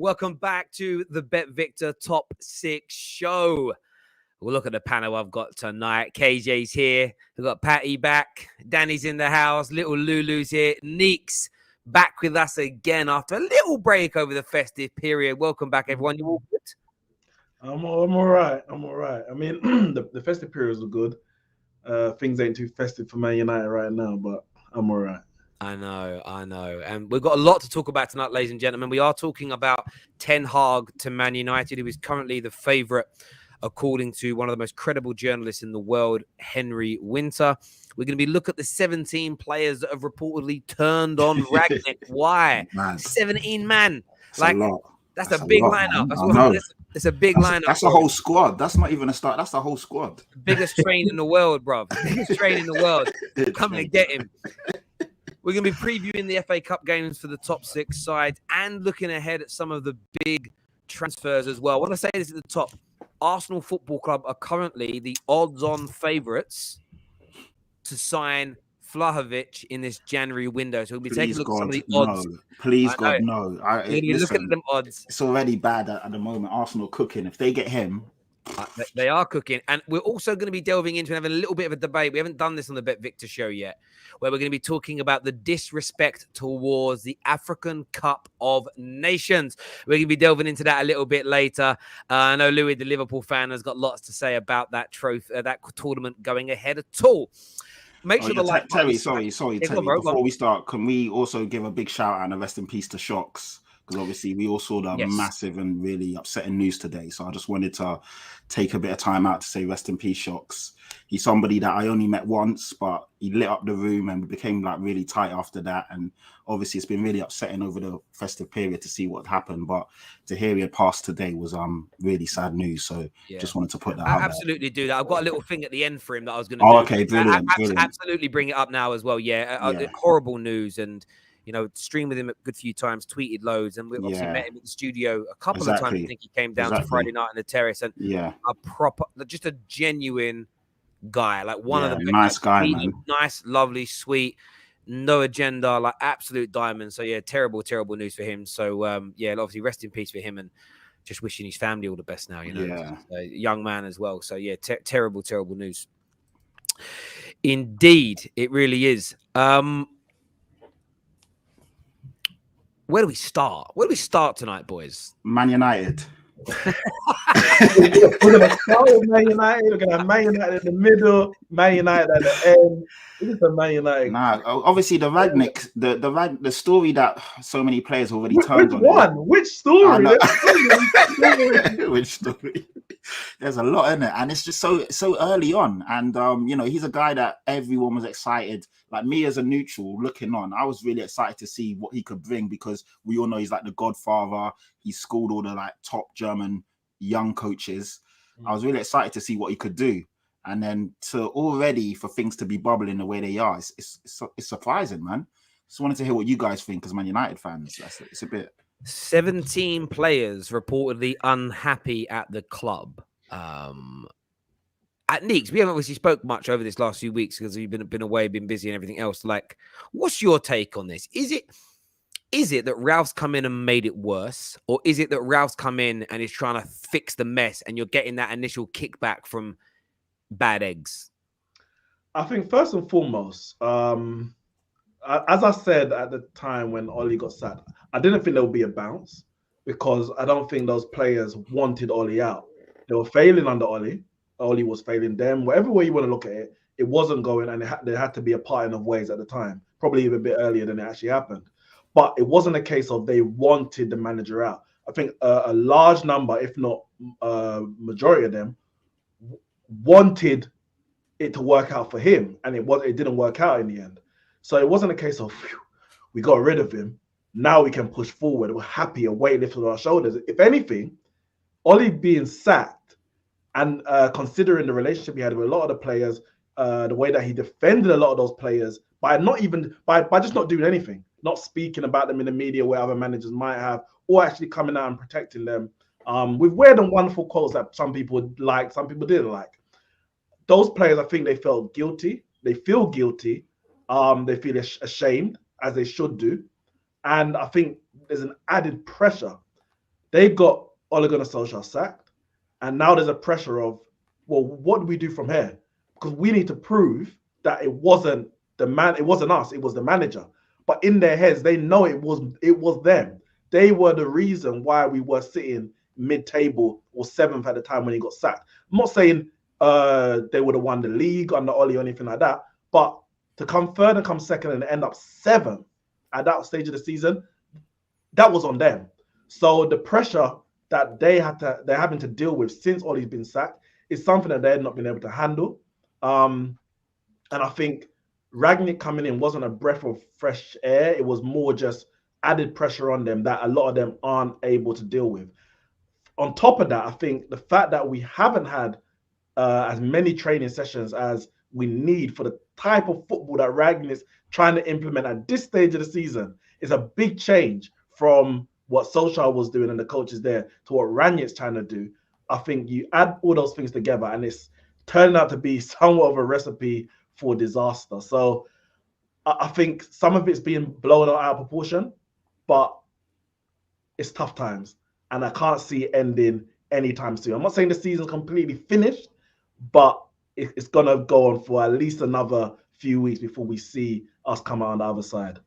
Welcome back to the Bet Victor Top 6 show. We'll look at the panel I've got tonight. KJ's here. We've got Patty back. Danny's in the house. Little Lulu's here. NEEKS back with us again after a little break over the festive period. Welcome back, everyone. You all good? I'm all right. I'm all right. I mean, the festive periods are good. Things ain't too festive for Man United right now, but I'm all right. I know. And we've got a lot to talk about tonight, ladies and gentlemen. We are talking about Ten Hag to Man United, who is currently the favourite, according to one of the most credible journalists in the world, Henry Winter. We're going to be looking at the 17 players that have reportedly turned on Rangnick. Why? Man. 17 man. That's a lot. That's a big lineup. It's a big lineup. That's a whole squad. That's not even a start. That's the whole squad. Biggest train in the world, bro. Biggest train in the world. Come and get him. We're going to be previewing the FA Cup games for the top 6 sides and looking ahead at some of the big transfers as well. I want to say this at the top. Arsenal Football Club are currently the odds-on favourites to sign Vlahovic in this January window. So we'll be taking a look at some of the odds. No. Please, God, no. Look at them odds. It's already bad at the moment. Arsenal cooking. If they get him... They are cooking. And we're also going to be delving into and having a little bit of a debate. We haven't done this on the Bet Victor show yet, where we're going to be talking about the disrespect towards the African Cup of Nations. We're going to be delving into that a little bit later. I know Louis, the Liverpool fan, has got lots to say about that trophy, that tournament going ahead at all. Make sure Terry, sorry, Terry. Before we start, can we also give a big shout out and a rest in peace to Shocks? Because obviously we all saw the massive and really upsetting news today. So I just wanted to take a bit of time out to say rest in peace, Shocks. He's somebody that I only met once, but he lit up the room and became like really tight after that. And obviously it's been really upsetting over the festive period to see what happened. But to hear he had passed today was really sad news. So just wanted to put that out absolutely there. Do that. I've got a little thing at the end for him that I was going to do. Okay, brilliant. Absolutely bring it up now as well. Horrible news. And you know, streamed with him a good few times, tweeted loads, and we obviously met him at the studio a couple of times. I think he came down to Friday night on the terrace, and just a genuine guy, like one of the nice guy, man. Nice, lovely, sweet, no agenda, like absolute diamond. So terrible news for him. So obviously rest in peace for him, and just wishing his family all the best now. You know, a young man as well. So terrible news. Indeed, it really is. Where do we start? Where do we start tonight, boys? Man United. We're going to start with Man United. We're going to have Man United in the middle, Man United at the end. This is a Man United. Nah, obviously the Rangnick, the story that so many players already turned on. Which story? Which story? There's a lot in it, and it's just so early on. And he's a guy that everyone was excited. Like me as a neutral looking on, I was really excited to see what he could bring because we all know he's like the godfather. He schooled all the like top German young coaches. I was really excited to see what he could do. And then for things to be bubbling the way they are, it's surprising, man. Just wanted to hear what you guys think as Man United fans. It's a bit. 17 players reportedly unhappy at the club. At NEEKS, we haven't obviously spoke much over this last few weeks because you've been away, been busy and everything else. Like, what's your take on this? Is it that Ralph's come in and made it worse? Or is it that Ralph's come in and is trying to fix the mess and you're getting that initial kickback from bad eggs? I think first and foremost, as I said at the time when Oli got sacked, I didn't think there would be a bounce because I don't think those players wanted Oli out. They were failing under Oli. Oli was failing them. Whatever way you want to look at it, it wasn't going, and there had to be a parting of ways at the time, probably even a bit earlier than it actually happened. But it wasn't a case of they wanted the manager out. I think a large number, if not majority of them, wanted it to work out for him, and it didn't work out in the end. So it wasn't a case of we got rid of him. Now we can push forward. We're happy, a weight lifted on our shoulders. If anything, Oli being sacked and considering the relationship he had with a lot of the players, the way that he defended a lot of those players by just not doing anything, not speaking about them in the media where other managers might have, or actually coming out and protecting them. With weird and wonderful quotes that some people liked, some people didn't like. Those players, I think they felt guilty. They feel guilty. They feel ashamed, as they should do. And I think there's an added pressure They've got Ole Gunnar Solskjaer sacked, and now there's a pressure of, well, what do we do from here? Because we need to prove that it wasn't us, it was the manager. But in their heads, they know it was them. They were the reason why we were sitting mid-table or 7th at the time when he got sacked. I'm not saying they would have won the league under Ole or anything like that, but to come third and come second and end up 7th at that stage of the season, that was on them. So the pressure that they're having to deal with since Ole's been sacked is something that they've not been able to handle. And I think Rangnick coming in wasn't a breath of fresh air. It was more just added pressure on them that a lot of them aren't able to deal with. On top of that, I think the fact that we haven't had as many training sessions as we need for the type of football that Rangnick's trying to implement at this stage of the season is a big change from what Solskjaer was doing and the coaches there to what Rangnick's trying to do. I think you add all those things together and it's turning out to be somewhat of a recipe for disaster. So I think some of it's being blown out of proportion, but it's tough times. And I can't see it ending anytime soon. I'm not saying the season's completely finished, but it's going to go on for at least another few weeks before we see us come out on the other side.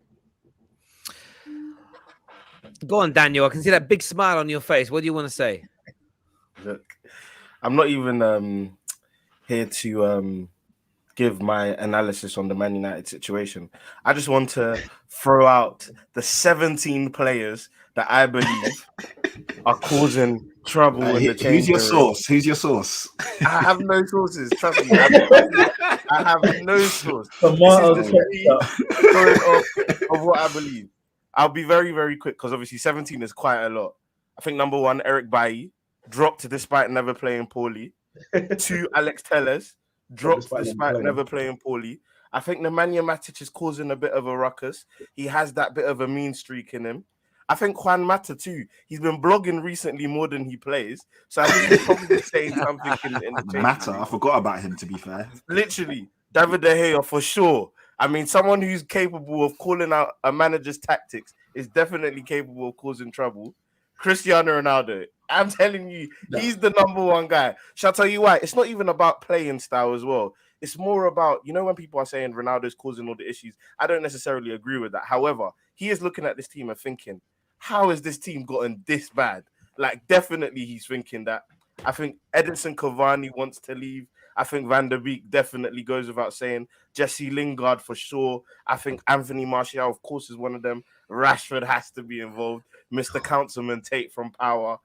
Go on, Daniel. I can see that big smile on your face. What do you want to say? Look, I'm not even here to give my analysis on the Man United situation. I just want to throw out the 17 players that I believe are causing trouble in the change. Who's your source? Who's your source? I have no sources. Trust me. I have no source. This is the story of what I believe. I'll be very, very quick because obviously 17 is quite a lot. I think number 1, Eric Bailly, dropped despite never playing poorly. 2, Alex Telles, dropped despite never playing poorly. I think Nemanja Matic is causing a bit of a ruckus. He has that bit of a mean streak in him. I think Juan Mata too. He's been blogging recently more than he plays. So I think he's probably saying something in the change. Mata, I forgot about him, to be fair. Literally, David De Gea for sure. I mean, someone who's capable of calling out a manager's tactics is definitely capable of causing trouble. Cristiano Ronaldo, I'm telling you, he's the number 1 guy. Shall I tell you why? It's not even about playing style as well. It's more about, you know, when people are saying Ronaldo's causing all the issues, I don't necessarily agree with that. However, he is looking at this team and thinking, how has this team gotten this bad? Like, definitely he's thinking that. I think Edinson Cavani wants to leave. I think Van der Beek definitely goes without saying. Jesse Lingard for sure. I think Anthony Martial, of course, is one of them. Rashford has to be involved. Mr. Councilman Tate from Power.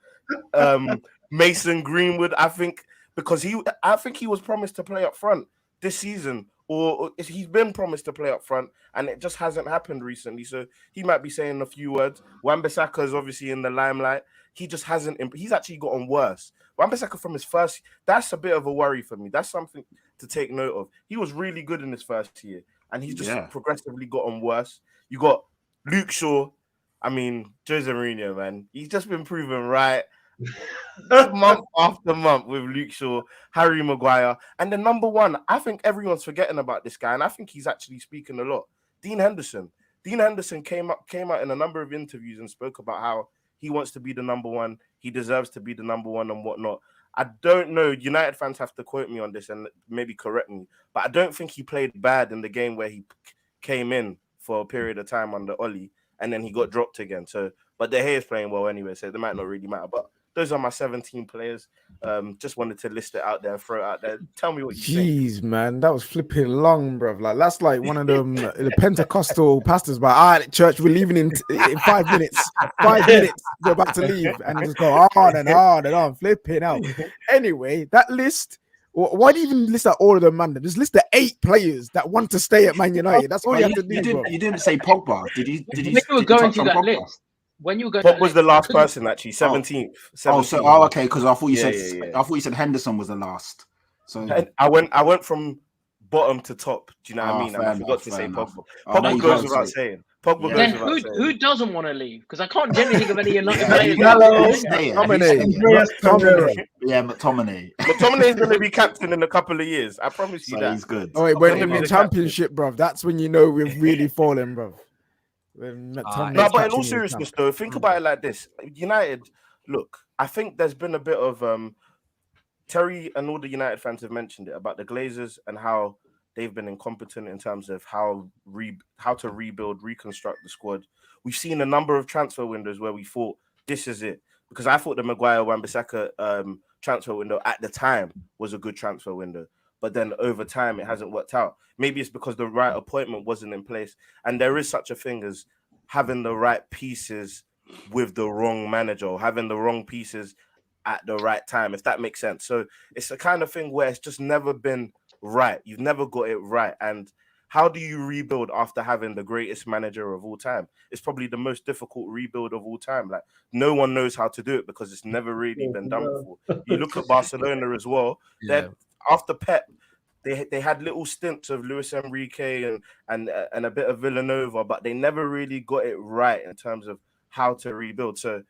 Mason Greenwood, I think, because he was promised to play up front this season, or he's been promised to play up front, and it just hasn't happened recently. So he might be saying a few words. Wan-Bissaka is obviously in the limelight. He just hasn't. He's actually gotten worse. Wan-Bissaka from his first, that's a bit of a worry for me. That's something to take note of. He was really good in his first year, and he's just progressively gotten worse. You got Luke Shaw. I mean, Jose Mourinho, man. He's just been proven right month after month with Luke Shaw, Harry Maguire. And the number 1, I think everyone's forgetting about this guy, and I think he's actually speaking a lot. Dean Henderson. Dean Henderson came out in a number of interviews and spoke about how he wants to be the number 1. He deserves to be the number 1 and whatnot. I don't know. United fans have to quote me on this and maybe correct me, but I don't think he played bad in the game where he came in for a period of time under Ole and then he got dropped again. So, but De Gea is playing well anyway, so they might not really matter. But those are my 17 players. Just wanted to list it out there, throw it out there. Tell me what you think. Jeez, man, that was flipping long, bruv. Like, that's like one of them the Pentecostal pastors. But all right, church, we're leaving in 5 minutes. 5 minutes, we're about to leave, and just go on and on and on, flipping out. Anyway, that list. Why do you even list out all of them, man? Just list the 8 players that want to stay at Man United. That's all you have to do. You didn't say Pogba. Did you? When you were going through that list, when you were going, Pogba was the last person actually, 17th. Okay, because I thought you said I thought you said Henderson was the last. So I went from bottom to top. Do you know what I mean? I forgot to say Pogba. Pogba goes without saying. Pogba then who doesn't want to leave? Because I can't generally think of any United players. McTominay. McTominay is going to be captain in a couple of years. I promise you that. He's good. Oh, wait, when in the championship, bruv, that's when you know we've really fallen, bruv. No, but in all seriousness, though, think about it like this: United, look, I think there's been a bit of Terry and all the United fans have mentioned it about the Glazers and how they've been incompetent in terms of how to rebuild, reconstruct the squad. We've seen a number of transfer windows where we thought this is it, because I thought the Maguire-Wan-Bissaka transfer window at the time was a good transfer window, but then over time it hasn't worked out. Maybe it's because the right appointment wasn't in place, and there is such a thing as having the right pieces with the wrong manager, or having the wrong pieces at the right time, if that makes sense. So it's a kind of thing where it's just never been right. You've never got it right. And how do you rebuild after having the greatest manager of all time? It's probably the most difficult rebuild of all time. Like, no one knows how to do it because it's never really been done before. You look at Barcelona as well. Yeah. After Pep, they had little stints of Luis Enrique and a bit of Villanova, but they never really got it right in terms of how to rebuild. So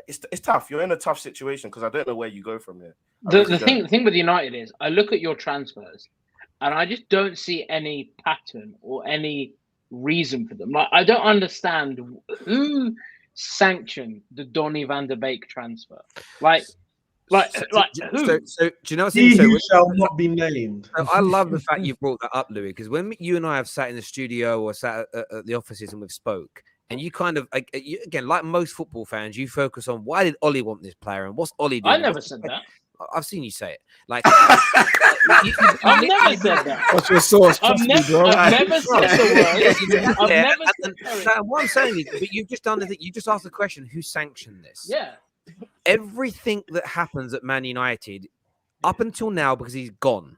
it's tough. You're in a tough situation because I don't know where you go from here. The thing with United is, I look at your transfers, and I just don't see any pattern or any reason for them. Like, I don't understand who sanctioned the Donny van der Beek transfer. Like who? So do you know what's He interesting? who shall not be named. So I love the fact you brought that up, Louis, because when you and I have sat in the studio or sat at the offices and we've spoke, and you kind of, again, like most football fans, you focus on why did Ollie want this player and what's Ollie doing? I never said that. I've seen you say it. Like, I've never said that. What's your source? I've never said the word. I've never said no, what I'm saying is, but you've just done the thing. You just asked the question: who sanctioned this? Yeah. Everything that happens at Man United up until now, because he's gone,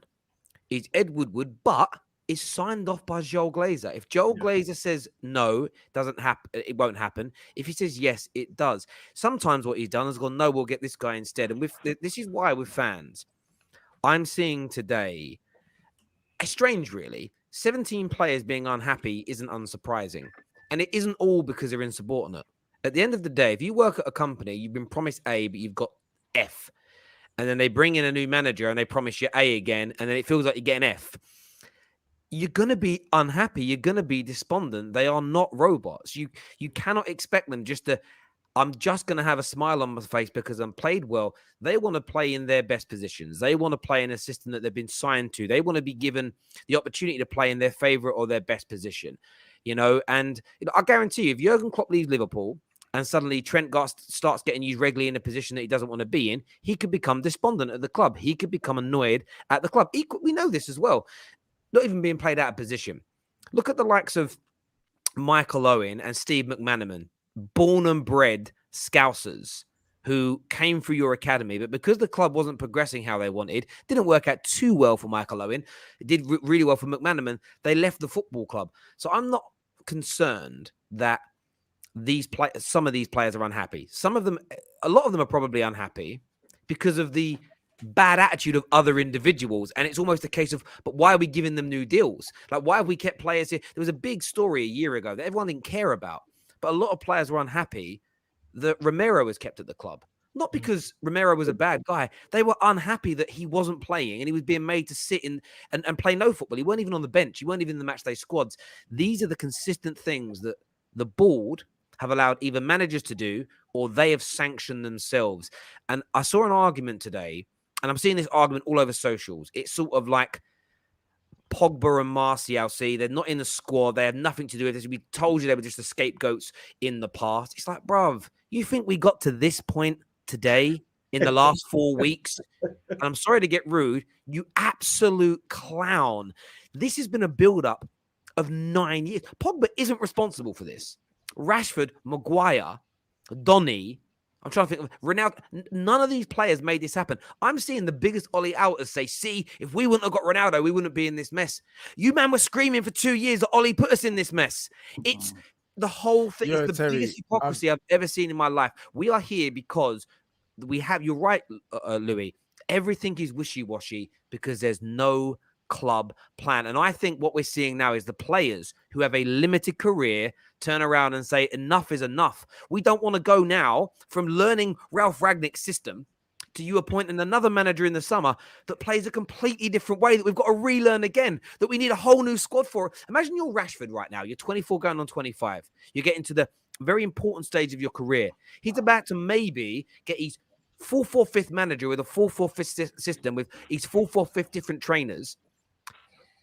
is Ed Woodward, but is signed off by Joel Glazer. If Joel Glazer says no, doesn't happen, it won't happen. If he says yes, it does. Sometimes what he's done is gone, no, we'll get this guy instead. And this is why with fans, I'm seeing today, it's strange really, 17 players being unhappy isn't unsurprising. And it isn't all because they're insubordinate. At the end of the day, if you work at a company, you've been promised A, but you've got F. And then they bring in a new manager and they promise you A again, and then it feels like you get an F. You're going to be unhappy. You're going to be despondent. They are not robots. You cannot expect them just to, I'm just going to have a smile on my face because I'm played well. They want to play in their best positions. They want to play in a system that they've been signed to. They want to be given the opportunity to play in their favorite or their best position, and I guarantee you, if Jurgen Klopp leaves Liverpool and suddenly Trent starts getting used regularly in a position that he doesn't want to be in, he could become despondent at the club. He could become annoyed at the club. We know this as well. Not even being played out of position. Look at the likes of Michael Owen and Steve McManaman, born and bred Scousers who came through your academy, but because the club wasn't progressing how they wanted, didn't work out too well for Michael Owen, it did really well for McManaman, they left the football club. So I'm not concerned that some of these players are unhappy. A lot of them are probably unhappy because of the bad attitude of other individuals, and it's almost a case of, but why are we giving them new deals? Like, why have we kept players here? There was a big story a year ago that everyone didn't care about, but a lot of players were unhappy that Romero was kept at the club, not because Romero was a bad guy. They were unhappy that he wasn't playing and he was being made to sit in and play no football. He weren't even on the bench. He weren't even in the matchday squads. These are the consistent things that the board have allowed either managers to do or they have sanctioned themselves. And I saw an argument today, and I'm seeing this argument all over socials. It's sort of like Pogba and Martial, they're not in the squad. They have nothing to do with this. We told you they were just the scapegoats in the past. It's like, bruv, you think we got to this point today in the last 4 weeks? And I'm sorry to get rude, you absolute clown. This has been a build-up of 9 years. Pogba isn't responsible for this. Rashford, Maguire, Donny, I'm trying to think of Ronaldo. None of these players made this happen. I'm seeing the biggest Ollie outers say, see, if we wouldn't have got Ronaldo, we wouldn't be in this mess. You man were screaming for 2 years that Ollie put us in this mess. It's the whole thing. It's the biggest hypocrisy I've ever seen in my life. We are here because we have, you're right, Louis, everything is wishy-washy because there's no club plan. And I think what we're seeing now is the players who have a limited career turn around and say, enough is enough. We don't want to go now from learning Ralf Rangnick's system to you appointing another manager in the summer that plays a completely different way that we've got to relearn again, that we need a whole new squad for. Imagine you're Rashford right now. You're 24 going on 25. You're getting to the very important stage of your career. He's about to maybe get his 4-4-5 manager with a 4-4-5 system with his 4-4-5 different trainers.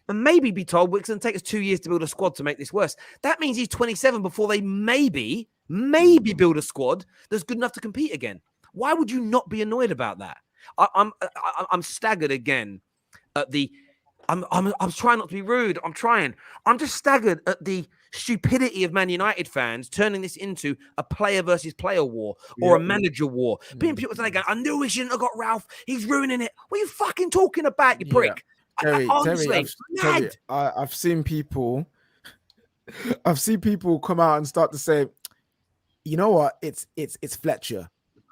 And maybe be told, well, it's going to take us 2 years to build a squad to make this worse. That means he's 27 before they maybe build a squad that's good enough to compete again. Why would you not be annoyed about that? I'm staggered again at the. I'm trying not to be rude. I'm just staggered at the stupidity of Man United fans turning this into a player versus player war or a manager war. Being people today going, I knew we shouldn't have got Ralph. He's ruining it. What are you fucking talking about, you prick? Terry, I've seen people come out and start to say, you know what? It's Fletcher.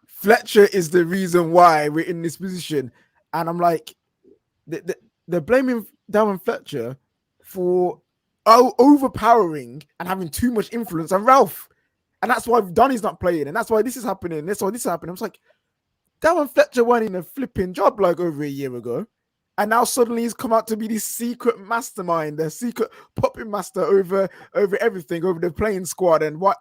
Fletcher is the reason why we're in this position. And I'm like, they're blaming Darren Fletcher for overpowering and having too much influence on Ralph. And that's why Donny's not playing. And that's why this is happening. That's why this is happening. I was like, Darren Fletcher went in a flipping job like over a year ago. And now suddenly he's come out to be this secret mastermind, the secret puppet master over everything, over the playing squad. And what?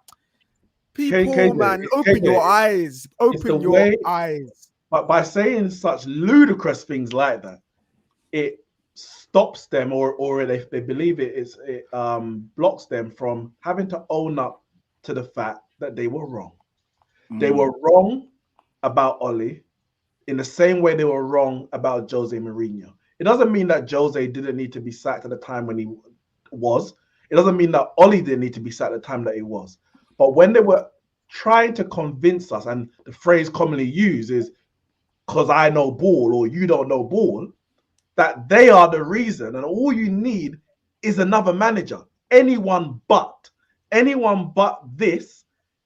People, man, open your eyes. Open your eyes. But by saying such ludicrous things like that, it stops them, or if they believe it blocks them from having to own up to the fact that they were wrong. They were wrong about Oli in the same way they were wrong about Jose Mourinho. It doesn't mean that Jose didn't need to be sacked at the time when he was. It doesn't mean that Oli didn't need to be sacked at the time that he was. But when they were trying to convince us, and the phrase commonly used is because I know ball or you don't know ball, that they are the reason, and all you need is another manager. Anyone but this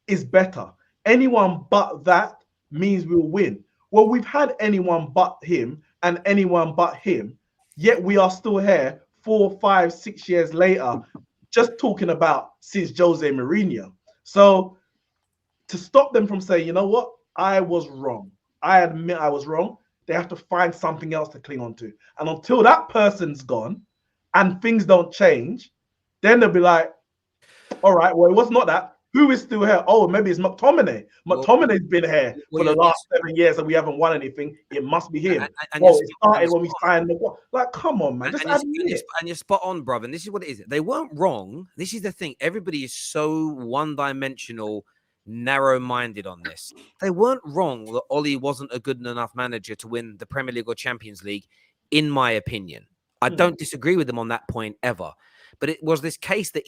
is better. Anyone but that means we'll win. Well, we've had anyone but him and anyone but him, yet we are still here 4, 5, 6 years later, just talking about since Jose Mourinho. So to stop them from saying, you know what, I was wrong. I admit I was wrong. They have to find something else to cling on to. And until that person's gone and things don't change, then they'll be like, all right, well, it was not that. Who is still here? Oh, maybe it's McTominay. McTominay's been here for the last 7 years and we haven't won anything. It must be him. It started when we signed him. Like, come on, man. Just admit it. And you're spot on, brother. And this is what it is. They weren't wrong. This is the thing. Everybody is so one-dimensional, narrow-minded on this. They weren't wrong that Oli wasn't a good enough manager to win the Premier League or Champions League, in my opinion. I don't disagree with them on that point ever. But it was this case that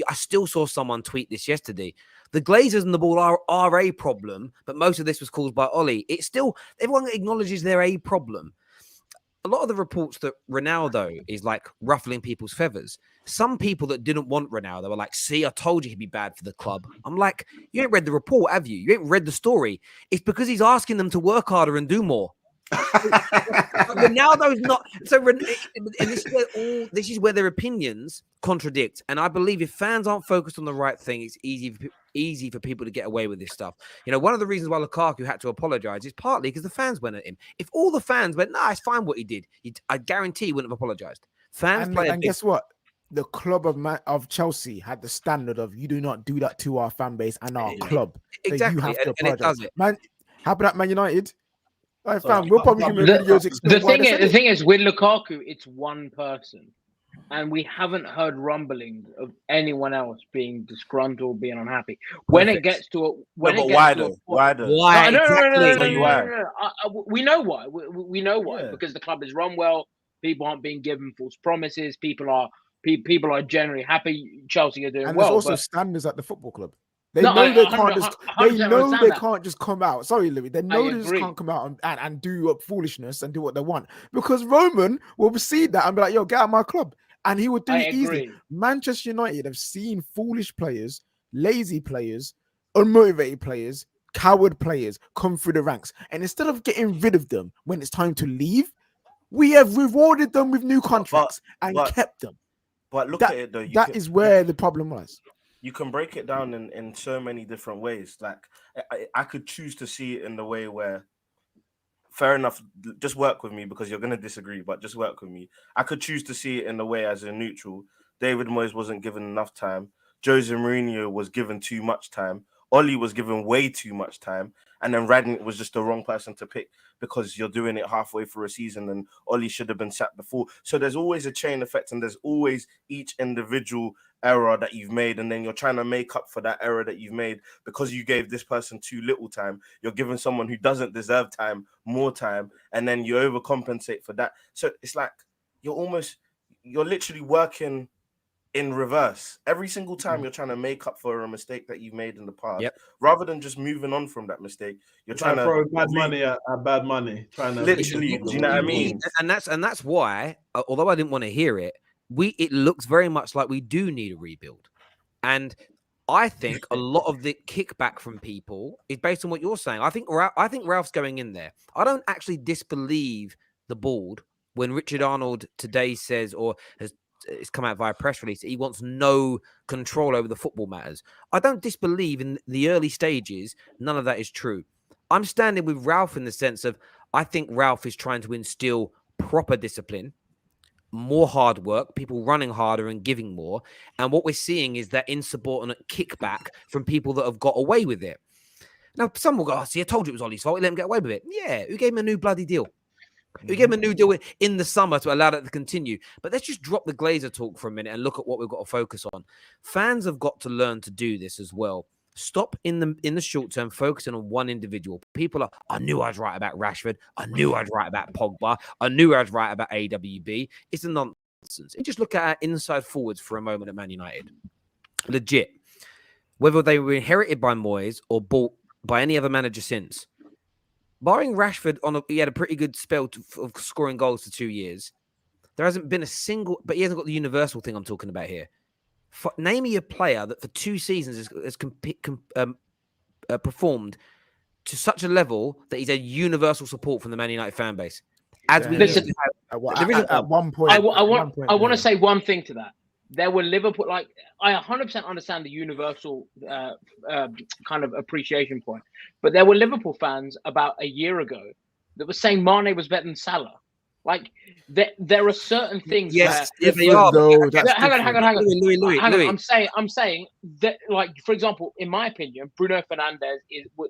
I still saw someone tweet this yesterday. The Glazers and the ball are a problem, but most of this was caused by Oli. It's still, everyone acknowledges they're a problem. A lot of the reports that Ronaldo is like ruffling people's feathers. Some people that didn't want Ronaldo were like, see, I told you he'd be bad for the club. I'm like, you ain't read the report, have you? You ain't read the story. It's because he's asking them to work harder and do more. Ronaldo's not. So, and this is where their opinions contradict. And I believe if fans aren't focused on the right thing, it's easy for people to get away with this stuff. You know, one of the reasons why Lukaku had to apologize is partly because the fans went at him. If all the fans went, nah, it's fine what he did, I guarantee he wouldn't have apologized. Fans play. And guess what? The club of Chelsea had the standard of you do not do that to our fan base and our club. Exactly, So you have to and it does it. Man, how about Man United? Right, fam, we'll probably give videos. The thing is, with Lukaku, it's one person, and we haven't heard rumbling of anyone else being disgruntled, being unhappy. When it gets to Why? No, we know why. We know why because the club is run well. People aren't being given false promises. People are generally happy. Chelsea are doing and well. There's also standards at the football club. They know they can't just come out. Sorry, Louis. They know they just can't come out and do foolishness and do what they want. Because Roman will see that and be like, yo, get out of my club. And he would do it easily. Manchester United have seen foolish players, lazy players, unmotivated players, coward players come through the ranks. And instead of getting rid of them when it's time to leave, we have rewarded them with new contracts and kept them. But look at it, though. That is where the problem was. You can break it down in so many different ways. Like I could choose to see it in the way where, fair enough, just work with me because you're going to disagree, but just work with me. I could choose to see it in the way as a neutral. David Moyes wasn't given enough time Jose Mourinho was given too much time. Oli was given way too much time. And then Rangnick was just the wrong person to pick because you're doing it halfway through a season and Oli should have been sacked before. So there's always a chain effect and there's always each individual error that you've made. And then you're trying to make up for that error that you've made because you gave this person too little time. You're giving someone who doesn't deserve time more time. And then you overcompensate for that. So it's like you're literally working in reverse every single time. You're trying to make up for a mistake that you've made in the past, rather than just moving on from that mistake. You're trying to throw bad money at bad money, trying to literally. Do you know what I mean? And that's why, although I didn't want to hear it, it looks very much like we do need a rebuild. And I think a lot of the kickback from people is based on what you're saying. I think Ralph's going in there. I don't actually disbelieve the board when Richard Arnold today says, or it's come out via press release, he wants no control over the football matters. I don't disbelieve in the early stages. None of that is true. I'm standing with Ralph in the sense of, I think Ralph is trying to instill proper discipline, more hard work, people running harder and giving more. And what we're seeing is that insubordinate kickback from people that have got away with it. Now, some will go, oh, see, I told you it was Ollie's fault. He let him get away with it. Yeah, who gave him a new bloody deal? We gave him a new deal in the summer to allow that to continue. But let's just drop the Glazer talk for a minute and look at what we've got to focus on. Fans have got to learn to do this as well. Stop in the short term focusing on one individual. People are, I knew I was right about Rashford. I knew I was right about Pogba. I knew I was right about AWB. It's a nonsense. And just look at our inside forwards for a moment at Man United. Legit. Whether they were inherited by Moyes or bought by any other manager since, barring Rashford, he had a pretty good spell of scoring goals for 2 years. There hasn't been a single, but he hasn't got the universal thing I'm talking about here. Name me a player that for 2 seasons has performed to such a level that he's had universal support from the Man United fan base. As we Listen, at one point, I want to say one thing to that. There were Liverpool, like, I 100% understand the universal kind of appreciation point, but there were Liverpool fans about a year ago that were saying Mane was better than Salah. Like, there are certain things. Yes, where, they are. Hang on. Louis. I'm saying that, like, for example, in my opinion, Bruno Fernandes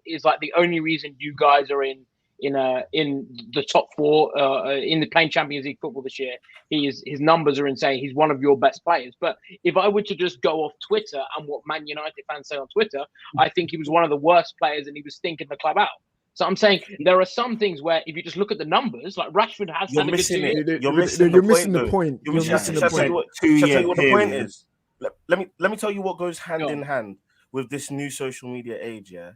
is like the only reason you guys are in the top 4 in the playing Champions League football this year. His numbers are insane. He's one of your best players. But if I were to just go off Twitter and what Man United fans say on Twitter, I think he was one of the worst players and he was stinking the club out. So I'm saying there are some things where if you just look at the numbers, like Rashford has You're had missing a good it. You're missing the point. You're missing the point. Shall I tell you what the point is? Let me tell you what goes hand in hand with this new social media age. Yeah,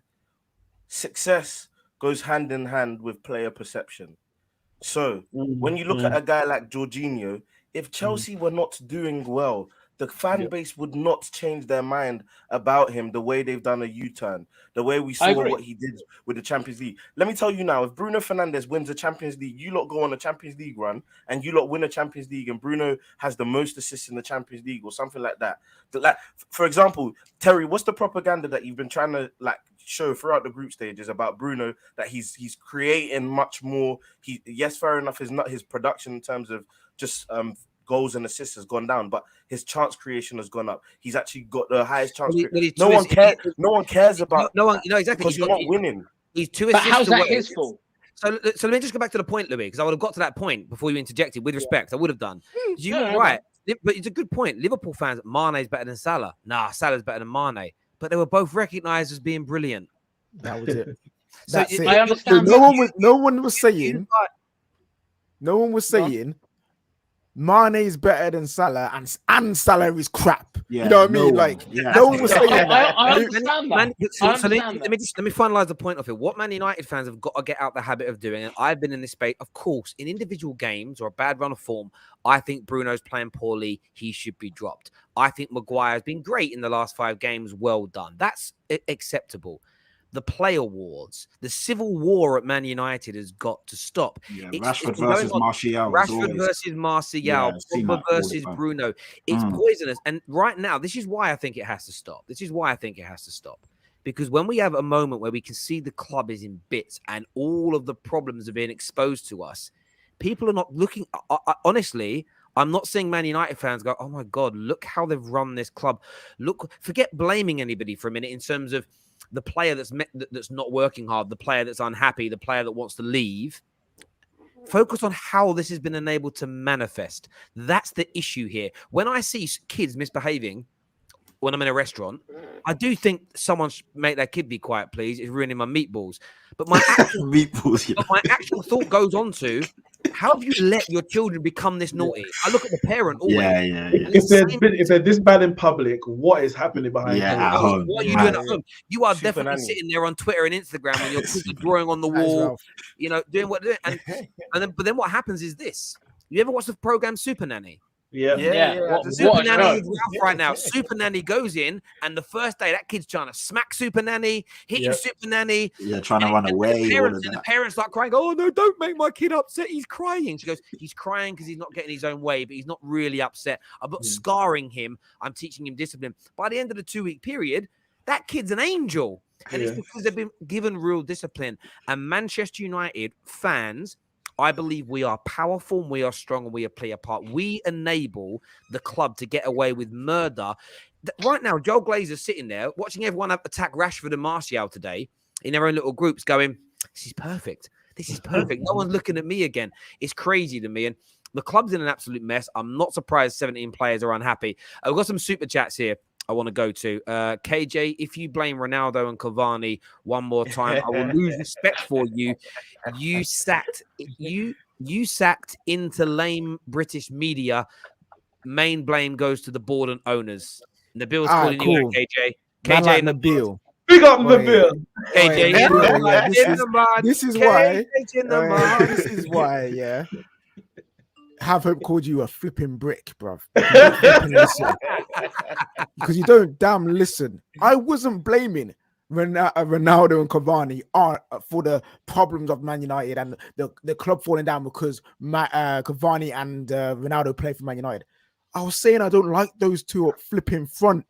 success goes hand in hand with player perception. So when you look at a guy like Jorginho, if Chelsea were not doing well, the fan base would not change their mind about him the way they've done a U-turn, the way we saw what he did with the Champions League. Let me tell you now, if Bruno Fernandes wins the Champions League, you lot go on a Champions League run and you lot win a Champions League and Bruno has the most assists in the Champions League or something like that. Like, for example, Terry, what's the propaganda that you've been trying to like show throughout the group stages about Bruno, that he's creating much more? Yes, fair enough, his production in terms of just goals and assists has gone down, but his chance creation has gone up. He's actually got the highest chance. No one cares about. No one, exactly. Because you're not winning. He's 2 But assists. how's that his fault? So let me just go back to the point, Louis, because I would have got to that point before you interjected. With respect, I would have done. You're right, but it's a good point. Liverpool fans, Mane's better than Salah. Nah, Salah's better than Mane. But they were both recognised as being brilliant. That was it. That's it. I understand. So no one was saying Mane is better than Salah and Salah is crap. Yeah, you know what I mean? No one was saying that. I understand that. Let me finalize the point of it. What Man United fans have got to get out the habit of doing, and I've been in this space, of course, in individual games or a bad run of form, I think Bruno's playing poorly. He should be dropped. I think Maguire's been great in the last 5 games. Well done. That's acceptable. The player wars, the civil war at Man United has got to stop. Yeah, Rashford versus Martial. Rashford versus Martial, Pogba versus Bruno. It's poisonous. And right now, this is why I think it has to stop. Because when we have a moment where we can see the club is in bits and all of the problems are being exposed to us, people are not looking. Honestly, I'm not seeing Man United fans go, oh my God, look how they've run this club. Look, forget blaming anybody for a minute in terms of the player that's not working hard, the player that's unhappy, the player that wants to leave. Focus on how this has been enabled to manifest. That's the issue here. When I see kids misbehaving when I'm in a restaurant, I do think someone should make their kid be quiet, please. It's ruining my meatballs. But my actual thought goes on to, how have you let your children become this naughty? I look at the parent always. If they're this bad in public, what is happening behind home? What are you doing at home? You are definitely sitting there on Twitter and Instagram when your kids are drawing on the wall, doing what they're doing. But then what happens is this. You ever watch the program Super Nanny? Yeah. Super Nanny is Ralph right now. Super Nanny goes in, and the first day that kid's trying to smack Super Nanny, hitting Super Nanny. Yeah, trying to run away. The parents start crying. Oh no, don't make my kid upset. He's crying. She goes, he's crying because he's not getting his own way, but he's not really upset. I'm not scarring him. I'm teaching him discipline. By the end of the 2-week period, that kid's an angel, and it's because they've been given real discipline. And Manchester United fans, I believe we are powerful, and we are strong, and we play a part. We enable the club to get away with murder. Right now, Joel Glazer's sitting there watching everyone attack Rashford and Martial today in their own little groups going, this is perfect. This is perfect. No one's looking at me again. It's crazy to me. And the club's in an absolute mess. I'm not surprised 17 players are unhappy. I've got some super chats here I want to go to. KJ, if you blame Ronaldo and Cavani one more time, I will lose respect for you. You sacked into lame British media. Main blame goes to the board and owners. Nabil's calling you out, KJ. KJ and Nabil. Big up Nabil. KJ. This is why, Have Hope called you a flipping brick, bruv. Because you don't damn listen. I wasn't blaming Ronaldo and Cavani for the problems of Man United and the club falling down because Cavani and Ronaldo play for Man United. I was saying I don't like those two up flipping front.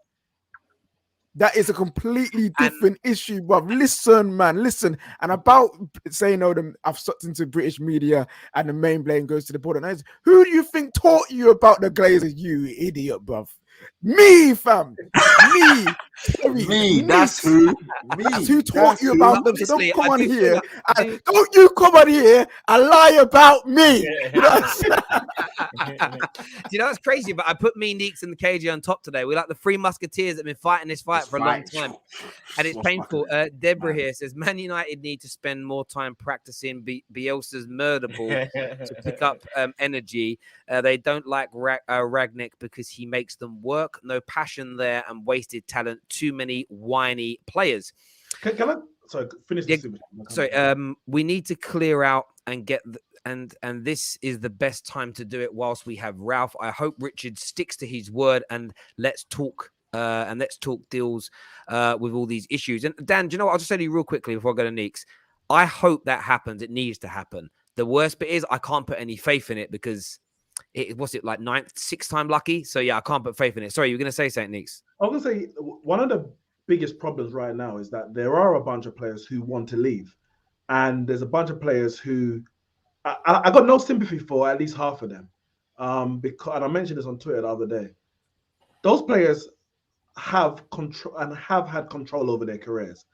That is a completely different issue, bruv. Listen, man, listen. And about saying, I've sucked into British media and the main blame goes to the board. And who do you think taught you about the Glazers, you idiot, bruv? Me, fam. Me. That's who. That's who taught you about them. So don't come on here. Don't you come on here and lie about me. You know what's crazy? But I put me, Neeks, and the KJ on top today. We're like the three musketeers that have been fighting this fight for a long time. And it's painful. Deborah here says, Man United need to spend more time practicing Bielsa's murder ball to pick up energy. They don't like Rangnick because he makes them work. No passion there and wasted talent. Too many whiny players. Can I finish this? We need to clear out and get and this is the best time to do it whilst we have Ralph. I hope Richard sticks to his word and let's talk deals with all these issues. And Dan, do you know what? I'll just say to you real quickly before I go to Neeks. I hope that happens. It needs to happen. The worst bit is I can't put any faith in it because like 6th time lucky? So yeah, I can't put faith in it. Sorry, you were going to say something, Neeks. I was going to say one of the biggest problems right now is that there are a bunch of players who want to leave. And there's a bunch of players who I got no sympathy for, at least half of them. Because, and I mentioned this on Twitter the other day. Those players have control and have had control over their careers.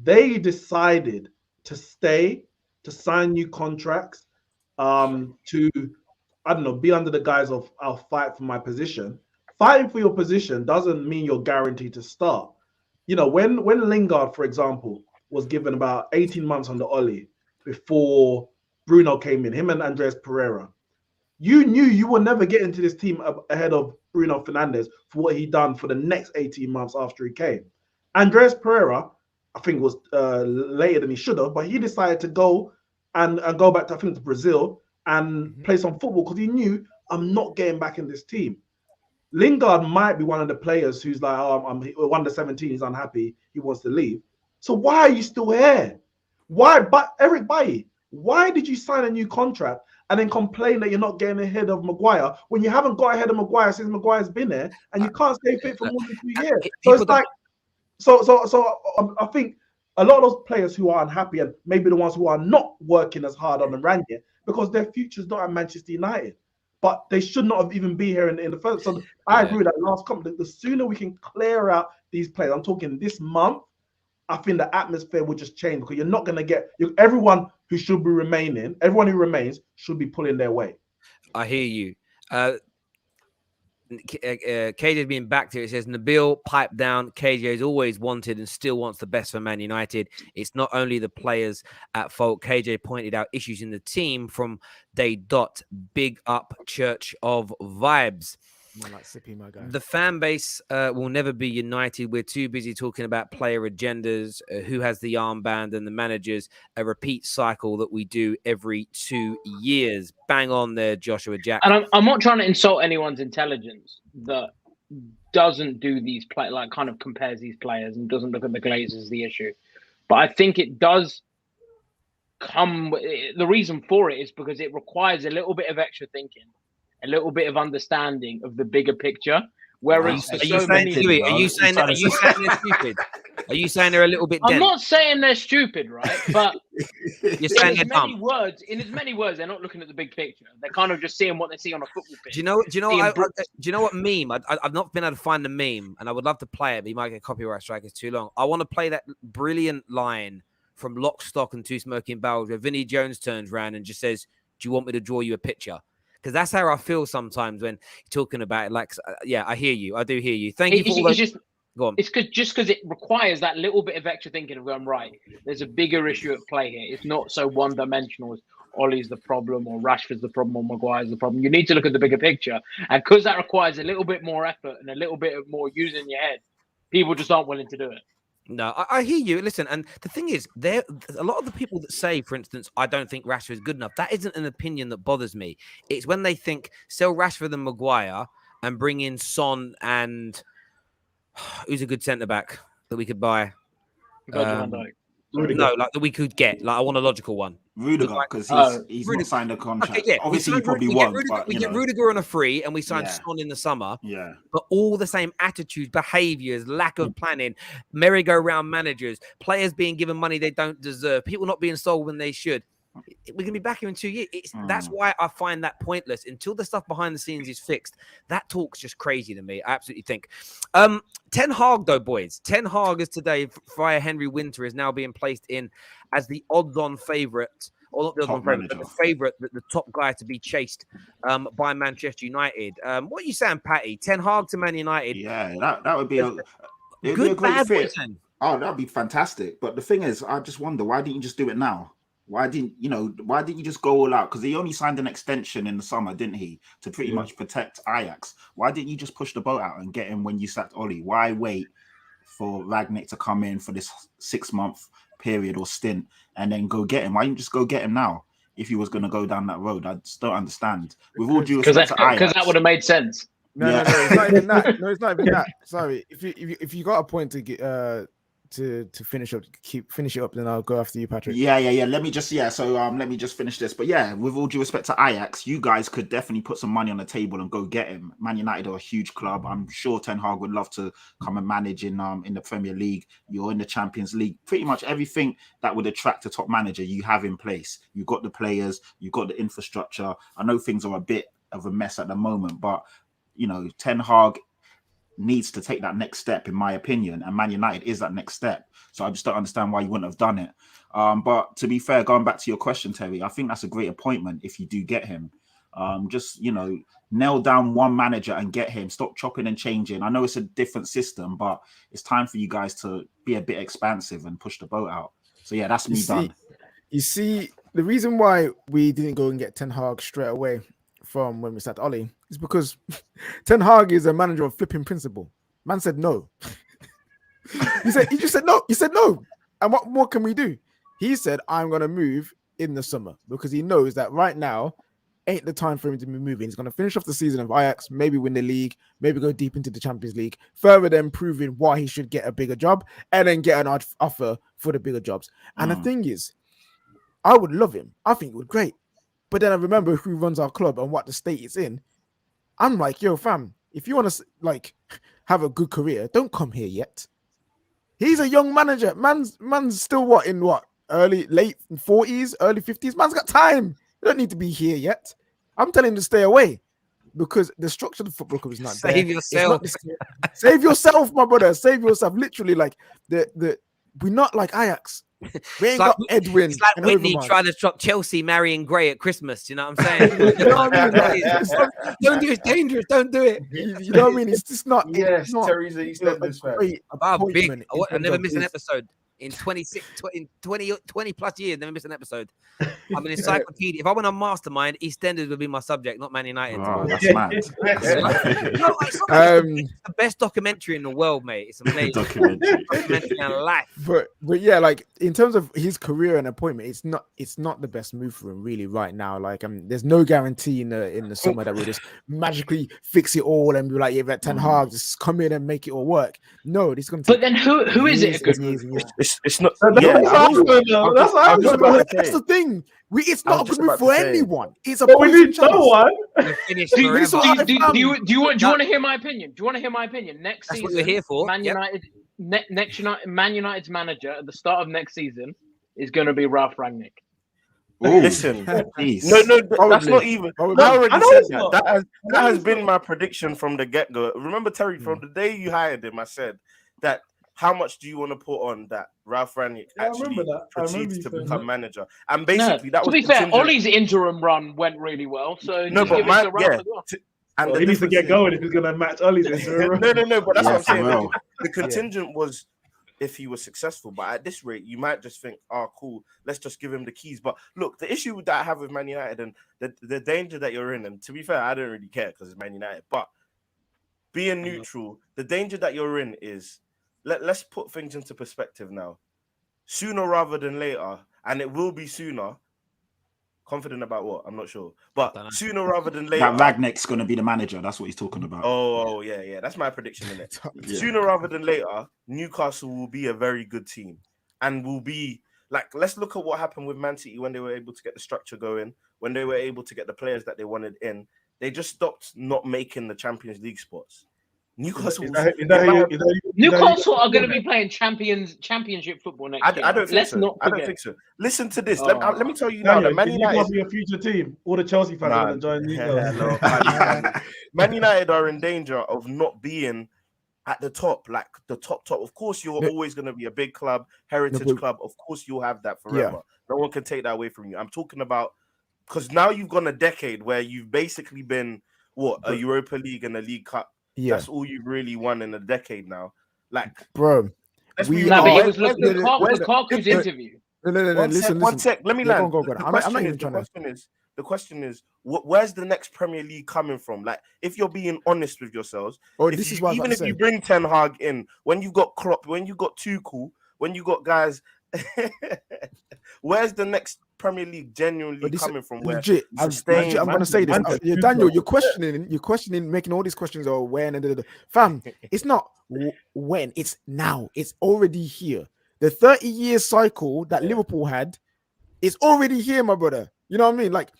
They decided to stay, to sign new contracts, to, I don't know, be under the guise of I'll fight for my position. Fighting for your position doesn't mean you're guaranteed to start. You know, when Lingard, for example, was given about 18 months on the Ollie before Bruno came in, him and Andreas Pereira, you knew you would never get into this team ahead of Bruno Fernandes for what he done for the next 18 months after he came. Andreas Pereira, I think, was later than he should have, but he decided to go and go back to, I think, to Brazil and play some football because he knew, I'm not getting back in this team. Lingard might be one of the players who's like, I'm under 17, he's unhappy, he wants to leave. So why are you still here? Why, but Eric Bailly, why did you sign a new contract and then complain that you're not getting ahead of Maguire when you haven't got ahead of Maguire since Maguire's been there and you can't stay fit for more than 2 years? So it's like, so I think a lot of those players who are unhappy and maybe the ones who are not working as hard on the Rangnick because their future's not at Manchester United. but they should not have even be here in the first. So I agree with that last comment. The sooner we can clear out these players, I'm talking this month, I think the atmosphere will just change, because you're not going to get everyone who should be remaining. Everyone who remains should be pulling their weight. I hear you. KJ's being back to it. It says Nabil pipe down. KJ has always wanted and still wants the best for Man United. It's not only the players at fault. KJ pointed out issues in the team from day dot. Big up Church of Vibes. More like Sippy, my guy. The fan base will never be united. We're too busy talking about player agendas, who has the armband and the managers, a repeat cycle that we do every 2 years. Bang on there, Joshua Jack. And I'm not trying to insult anyone's intelligence that doesn't do these like kind of compares these players and doesn't look at the Glazers as the issue. But I think it does come, the reason for it is because it requires a little bit of extra thinking, a little bit of understanding of the bigger picture. Whereas are you saying they're stupid? Are you saying they're a little bit dense? I'm not saying they're stupid, right? But you're saying they're dumb. In as many words, they're not looking at the big picture. They're kind of just seeing what they see on a football pitch. Do you know what meme? I've not been able to find the meme, and I would love to play it, but you might get copyright strike. It's too long. I want to play that brilliant line from Lock, Stock, and Two Smoking Barrels where Vinnie Jones turns around and just says, "Do you want me to draw you a picture?" Because that's how I feel sometimes when you're talking about it. Like, yeah, I hear you. I do hear you. Thank you for all those. Go on. It's because it requires that little bit of extra thinking of going, right, there's a bigger issue at play here. It's not so one-dimensional as Ollie's the problem or Rashford's the problem or Maguire's the problem. You need to look at the bigger picture. And because that requires a little bit more effort and a little bit of more using your head, people just aren't willing to do it. No, I hear you. Listen, and the thing is, there a lot of the people that say, for instance, I don't think Rashford is good enough. That isn't an opinion that bothers me. It's when they think sell Rashford and Maguire and bring in Son and who's a good centre back that we could buy. No, like that we could get. Like I want a logical one. Rudiger, because he's not signed a contract. Okay, yeah. Obviously, he probably won't. We get Rudiger on a free, and we signed Son in the summer. Yeah. But all the same attitudes, behaviours, lack of planning, merry-go-round managers, players being given money they don't deserve, people not being sold when they should. We're going to be back here in 2 years. That's why I find that pointless. Until the stuff behind the scenes is fixed, that talk's just crazy to me. I absolutely think. Ten Hag, though, boys. Ten Hag is today, via Henry Winter, is now being placed in as the odds-on favourite, or not the odds-on favourite, but the favourite, the top guy to be chased by Manchester United. What are you saying, Patty? Ten Hag to Man United? Yeah, that would be a great fit. Oh, that would be fantastic. But the thing is, I just wonder, why didn't you just do it now? Why didn't you just go all out? Because he only signed an extension in the summer, didn't he? To pretty much protect Ajax. Why didn't you just push the boat out and get him when you sacked Ollie? Why wait for Rangnick to come in for this 6-month period or stint and then go get him? Why didn't you just go get him now if he was going to go down that road? I just don't understand. With all due respect to Ajax. Because that would have made sense. No, it's not even that. No, it's not even that. Sorry. If you got a point to get to finish it up, then I'll go after you, Patrick. Yeah. Let me just finish this. But yeah, with all due respect to Ajax, you guys could definitely put some money on the table and go get him. Man United are a huge club. I'm sure Ten Hag would love to come and manage in the Premier League. You're in the Champions League. Pretty much everything that would attract a top manager, you have in place. You've got the players, you've got the infrastructure. I know things are a bit of a mess at the moment, but Ten Hag needs to take that next step, in my opinion, and Man United is that next step. So I just don't understand why you wouldn't have done it. But to be fair, going back to your question, Terry, I think that's a great appointment if you do get him. Just nail down one manager and get him. Stop chopping and changing. I know it's a different system, but it's time for you guys to be a bit expansive and push the boat out. So yeah, that's me done. You see, the reason why we didn't go and get Ten Hag straight away from when we sacked Ollie is because Ten Hag is a manager of flipping principle. Man said no. He just said no. He said no. And what more can we do? He said, I'm going to move in the summer because he knows that right now ain't the time for him to be moving. He's going to finish off the season of Ajax, maybe win the league, maybe go deep into the Champions League, further than proving why he should get a bigger job and then get an offer for the bigger jobs. And the thing is, I would love him. I think it would be great. But then I remember who runs our club and what the state it's in. I'm like, yo, fam, if you want to have a good career, don't come here yet. He's a young manager. Man's still late 40s, early 50s. Man's got time. You don't need to be here yet. I'm telling him to stay away. because the structure of the football club is not there. Save It's yourself. not save yourself, my brother. Save yourself. Literally, like we're not like Ajax. We ain't got Edwin. It's like and Whitney Overmars. trying to stop Chelsea marrying Gray at Christmas. You know what I'm saying? You know what I mean? Don't do it. It's dangerous. Don't do it. You know what I mean? It's just not. Yes, it's not Terry's an EastEnders fan. great Wow, big. appointment I in never terms miss of an his- episode in 20 plus years. Never miss an episode. I'm an encyclopedia. If I went on Mastermind, EastEnders would be my subject, not Man United. Oh, that's mad. No, it's the best documentary in the world, mate. It's amazing. Documentary. Documentary on life. But yeah, like in terms of his career and appointment, it's not the best move for him really right now. Like there's no guarantee in the summer that we'll just magically fix it all and be like, yeah, Ten Hag just come in and make it all work. No, this is going to. But then who is it a good move? It's not. That's Yeah, what I'm saying, though. That's what I'm saying. That's the thing. It's not a good move for anyone. It's a But we need poison chance. someone. We're finished Do you forever. want to hear my opinion? Do you want to hear my opinion? Next That's season, what we're here for. Man Yep. United, Man United's manager at the start of next season is going to be Ralf Rangnick. Listen, Jeez. no, that's Probably. not even. Probably. I already I know said it's that. not. That has been my prediction from the get go. Remember, Terry, from the day you hired him, I said that. How much do you want to put on that Ralf Rangnick Yeah, I actually remember that. I remember proceeds you to saying become that. manager? And basically, that to was be fair, contingent- Ollie's interim run went really well. So No, just but give it to Ralph as well. And Well, the he needs to difference get is- going if he's going to match Ollie's interim. No, but that's what I'm saying. well. The contingent was if he was successful, but at this rate, you might just think, "Oh, cool, let's just give him the keys." But look, the issue that I have with Man United and the danger that you're in, and to be fair, I don't really care because it's Man United. But being neutral, the danger that you're in is let's put things into perspective now. Sooner rather than later, and it will be sooner. Confident about what? I'm not sure, but sooner rather than later. That Ragnick's going to be the manager. That's what he's talking about. Oh, yeah. That's my prediction in it. Yeah. Sooner rather than later, Newcastle will be a very good team and will be like, let's look at what happened with Man City when they were able to get the structure going, when they were able to get the players that they wanted in. They just stopped not making the Champions League spots. Newcastle. Newcastle are going to be playing championship football next year. I don't think Let's so. not I don't forget. think so. Listen to this. Oh. Let me tell you now. That Man Newcastle United. be a future team. All the Chelsea fans are going to join Newcastle. Man United are in danger of not being at the top, like the top. Of course, you're always going to be a big club, heritage club. Of course, you'll have that forever. No one can take that away from you. I'm talking about because now you've gone a decade where you've basically been a Europa League and a League Cup. Yeah. That's all you've really won in a decade now. Like, bro, but it was Lukaku's interview. No, listen. One sec. Let me land. Go. I'm not even trying to. The question is, where's the next Premier League coming from? Like, if you're being honest with yourselves, even if you bring Ten Hag in, when you've got Klopp, when you've got Tuchel, when you got guys, where's the next Premier League genuinely coming from? Legit, I'm going to say this. Daniel, you're questioning, making all these questions or when and fam. It's not when, it's now. It's already here. The 30-year cycle that Liverpool had is already here, my brother. You know what I mean? Like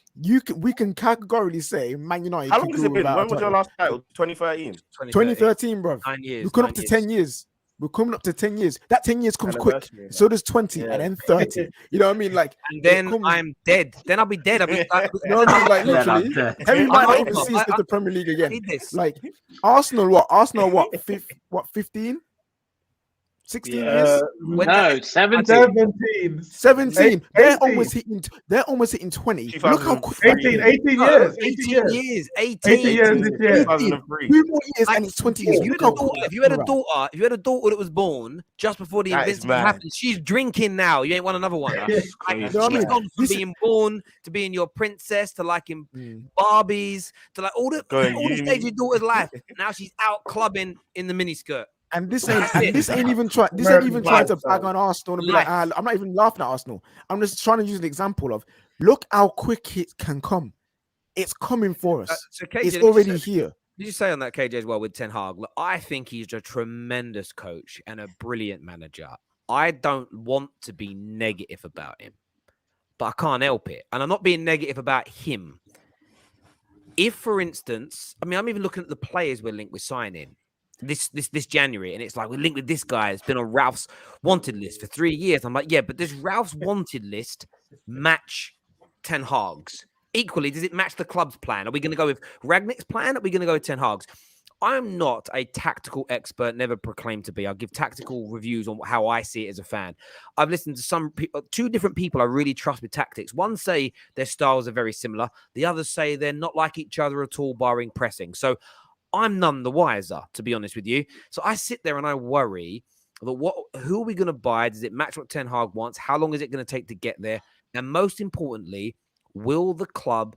we can categorically say Man United. How long has it been? When was your last title? 2013. 2013, bro. 9 years. We're coming up to 10 years. We're coming up to 10 years. That 10 years comes quick. So does 20 and then 30. You know what I mean? Like, and then I'm dead. Then I'll be dead. I'll be like, you know what I mean? Like, literally, Harry might not even see the Premier League again. Like, Arsenal, what? 15? 16 years? No, 17. 17. They're almost hitting 20. Look how quick. 18 years. 18 years. 18 years this year. 2003. 2 more years and it's 20 years. If you had a daughter that was born just before the invincible happened, she's drinking now. You ain't won another one. She's gone from being born to being your princess to liking Barbies to like all the stage of your daughter's life. Now she's out clubbing in the miniskirt. And this ain't even trying to bag on Arsenal and be like, I'm not even laughing at Arsenal. I'm just trying to use an example of look how quick it can come. It's coming for us. So KJ, it's already here. Did you say on that, KJ, as well with Ten Hag? Look, I think he's a tremendous coach and a brilliant manager. I don't want to be negative about him, but I can't help it. And I'm not being negative about him. If, for instance, I'm even looking at the players we're linked with signing this January, and it's like we're linked with this guy. It's been on Ralph's wanted list for 3 years. I'm like, yeah, but does Ralph's wanted list match Ten Hag's? Equally, does it match the club's plan? Are we going to go with Rangnick's plan? Are we going to go with Ten Hag's? I'm not a tactical expert, never proclaimed to be. I'll give tactical reviews on how I see it as a fan. I've listened to two different people I really trust with tactics. One say their styles are very similar. The others say they're not like each other at all, barring pressing. So I'm none the wiser, to be honest with you. So I sit there and I worry that who are we going to buy? Does it match what Ten Hag wants? How long is it going to take to get there? And most importantly, will the club